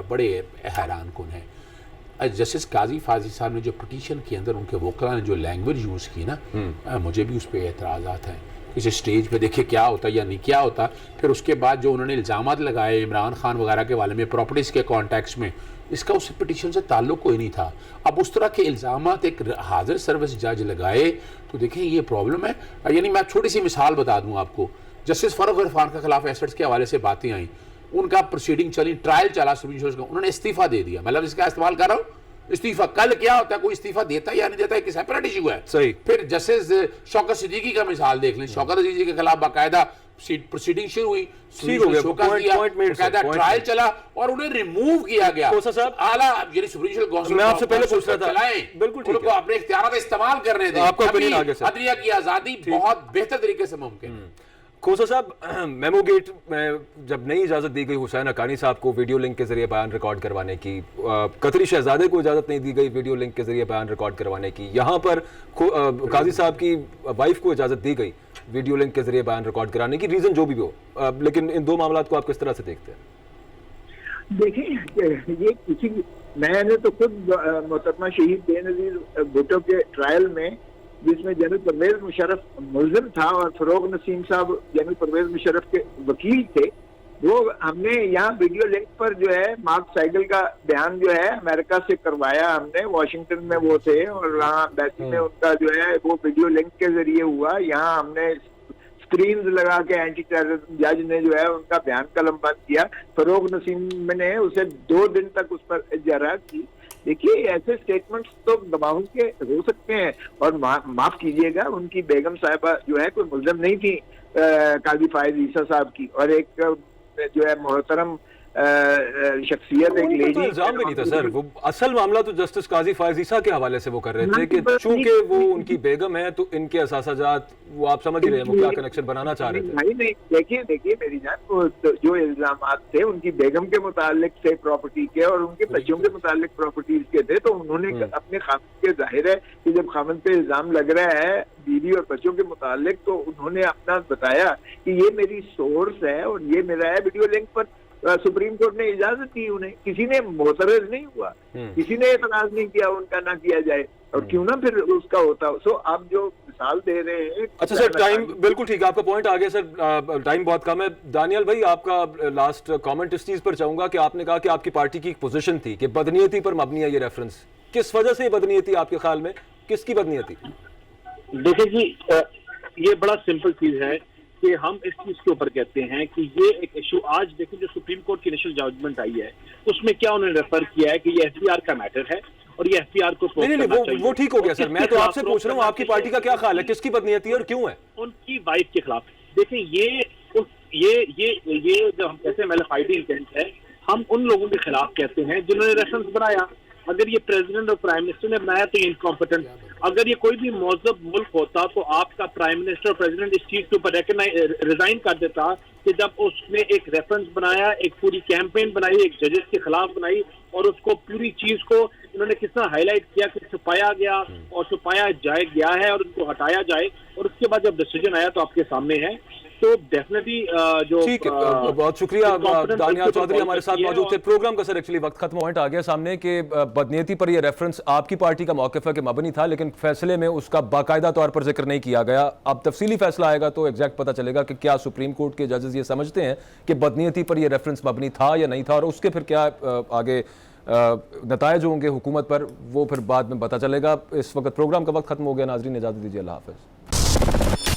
बड़े हैरान कुन है। जस्टिस काजी फाजी साहब ने जो पिटीशन के अंदर उनके वोकला ने जो लैंग्वेज यूज़ की ना, मुझे भी उस पर एतराज़ात हैं। किसी स्टेज पे देखिए क्या होता या नहीं क्या होता। फिर उसके बाद जो उन्होंने इल्ज़ामात लगाए इमरान खान वगैरह के बारे में प्रॉपर्टीज़ के कॉन्टेक्स्ट में, इसका उस पिटीशन से ताल्लुक कोई नहीं था। अब उस तरह के इल्ज़ामात एक हाजिर सर्विस जज लगाए तो देखें ये प्रॉब्लम है। यानी मैं छोटी सी मिसाल बता दूँ आपको, जस्टिस फ़ारूक इरफान के खिलाफ एसेट्स के हवाले से बातें आई, उनका प्रोसीडिंग चली, ट्रायल चला सुप्रीम कोर्ट का, उन्होंने इस्तीफ़ा दे दिया। मतलब इसका इस्तेमाल कर रहा हूँ, इस्तीफा कल क्या होता है, कोई इस्तीफा देता है या नहीं देता है, एक सेपरेट इशू है। सही। फिर जस्टिस शौकत सिद्दीकी का मिसाल देख लें, शौकत सिद्दीकी के खिलाफ बाकायदा प्रोसीडिंग शुरू हुई, ठीक हो गया, ट्रायल चला और उन्हें रिमूव किया गया। कोसा साहब, आला यानी सुप्रीम कोर्ट काउंसिल, मैं आपसे पहले पूछ रहा था, बिल्कुल ठीक उनको है, अपने इख्तियारात इस्तेमाल करने दें, आपका ओपिनियन आगे सर। अदलिया की आजादी बहुत बेहतर तरीके से मुमकिन है। खोसा साहब, मेमो गेट में जब नई इजाजत दी गई हुसैन हक्कानी साहब को वीडियो लिंक के जरिए बयान रिकॉर्ड करवाने की, कतरी शहजादे को इजाजत नहीं दी गई वीडियो लिंक के जरिए बयान रिकॉर्ड करवाने की, यहाँ पर काजी साहब की वाइफ को इजाजत दी गई वीडियो लिंक के जरिए बयान रिकॉर्ड कराने की, रीजन जो भी हो, लेकिन इन दो मामलों को आप किस तरह से देखते हैं? देखिए, ये किसी, मैंने तो खुद मोहतरमा शहीद बेनजीर भुट्टो के ट्रायल में, जिसमें जनरल परवेज मुशर्रफ मुल्जिम था और फरोग नसीम साहब जनरल परवेज मुशर्रफ के वकील थे, वो हमने यहाँ वीडियो लिंक पर जो है मार्क साइगल का बयान जो है अमेरिका से करवाया हमने, वॉशिंगटन में वो थे और वहाँ एम्बेसी में उनका जो है वो वीडियो लिंक के जरिए हुआ। यहाँ हमने स्क्रीन लगा के एंटी टेररिज्म जज ने जो है उनका बयान कलमबंद किया। फरोग नसीम ने उसे 2 दिन तक उस पर इजारा की। देखिए, ऐसे स्टेटमेंट्स तो गवाहों के हो सकते हैं, और माफ कीजिएगा, उनकी बेगम साहिबा जो है कोई मुल्जिम नहीं थी काजी फायज ईसा साहब की, और एक जो है मोहतरम शख्सियत, एक लेडी, तो इल्जाम भी नहीं था सर, वो असल मामला तो जस्टिस काजी फायज ईसा के हवाले से वो कर रहे थे कि चूंकि वो उनकी बेगम है तो इनके असासाजात, वो आप समझ ही रहे हैं वो क्या कनेक्शन बनाना चाह रहे थे। नहीं, देखिए मेरी जान, वो जो इल्जामात थे उनकी बेगम के मुतालिक थे प्रॉपर्टी के, और उनके बच्चों के मुतालिक प्रॉपर्टीज के थे, तो उन्होंने अपने खामन के, जाहिर है कि जब खामन पे इल्जाम लग रहा है बीवी और बच्चों के मुतालिक, तो उन्होंने अपना बताया कि ये मेरी सोर्स है और ये मेरा है। वीडियो लिंक पर सुप्रीम कोर्ट ने इजाजत दी, उन्हें किसी ने मोतरज नहीं हुआ, किसी ने एतराज नहीं किया उनका ना किया जाए, और क्यों ना फिर उसका होता। सो आप जो मिसाल दे रहे हैं, अच्छा सर, टाइम बिल्कुल ठीक है, आपका पॉइंट आ गया सर, टाइम बहुत कम है। दानियाल भाई, आपका लास्ट कमेंट इस चीज पर चाहूंगा कि आपने कहा कि आपकी पार्टी की एक पोजीशन थी कि बदनीयती पर मबनी है ये रेफरेंस, किस वजह से बदनीयती आपके ख्याल में, किसकी बदनीयती? देखिए जी, ये बड़ा सिंपल चीज है कि हम इस चीज के ऊपर कहते हैं कि ये एक इशू, आज देखिए जो सुप्रीम कोर्ट की इनिशियल जजमेंट आई है उसमें क्या उन्होंने रेफर किया है कि ये एफबीआर का मैटर है और ये एफबीआर को नहीं, वो ठीक हो गया सर, मैं तो आपसे पूछ रहा हूँ आपकी पार्टी का क्या ख्याल है, किसकी बदनीयती है और क्यों है? उनकी वाइफ के खिलाफ। देखिए, ये जो हम कहते हैं मैलिफाइड इंटेंट है, हम उन लोगों के खिलाफ कहते हैं जिन्होंने रेफरेंस बनाया। अगर ये प्रेसिडेंट और प्राइम मिनिस्टर ने बनाया तो ये इनकॉम्पिटेंट। अगर ये कोई भी मौजूद मुल्क होता तो आपका प्राइम मिनिस्टर और प्रेसिडेंट इस चीज के ऊपर रिजाइन कर देता कि जब उसने एक रेफरेंस बनाया, एक पूरी कैंपेन बनाई, एक जजेस के खिलाफ बनाई, और उसको पूरी चीज को इन्होंने किस तरह हाईलाइट किया कि छुपाया गया और छुपाया गया है और उनको हटाया जाए, और उसके बाद जब डिसीजन आया तो आपके सामने है। तो डेफिनेटली जो ठीक है, बहुत शुक्रिया दानियाल चौधरी हमारे साथ मौजूद थे। प्रोग्राम का सर एक्चुअली वक्त खत्म पॉइंट आ गया सामने कि बदनीयती पर ये रेफरेंस आपकी पार्टी का मौक़िफ़ है कि मबनी था, लेकिन फैसले में उसका बाकायदा तौर पर जिक्र नहीं किया गया। अब तफसीली फैसला आएगा तो एग्जैक्ट पता चलेगा कि क्या सुप्रीम कोर्ट के जजेस ये समझते हैं कि बदनीयती पर यह रेफरेंस मबनी था या नहीं था, और उसके फिर क्या आगे नतायज होंगे हुकूमत पर, वो फिर बाद में पता चलेगा। इस वक्त प्रोग्राम का वक्त खत्म हो गया। नाजरीन, इजाज़त दीजिए, अल्लाह हाफ़िज़।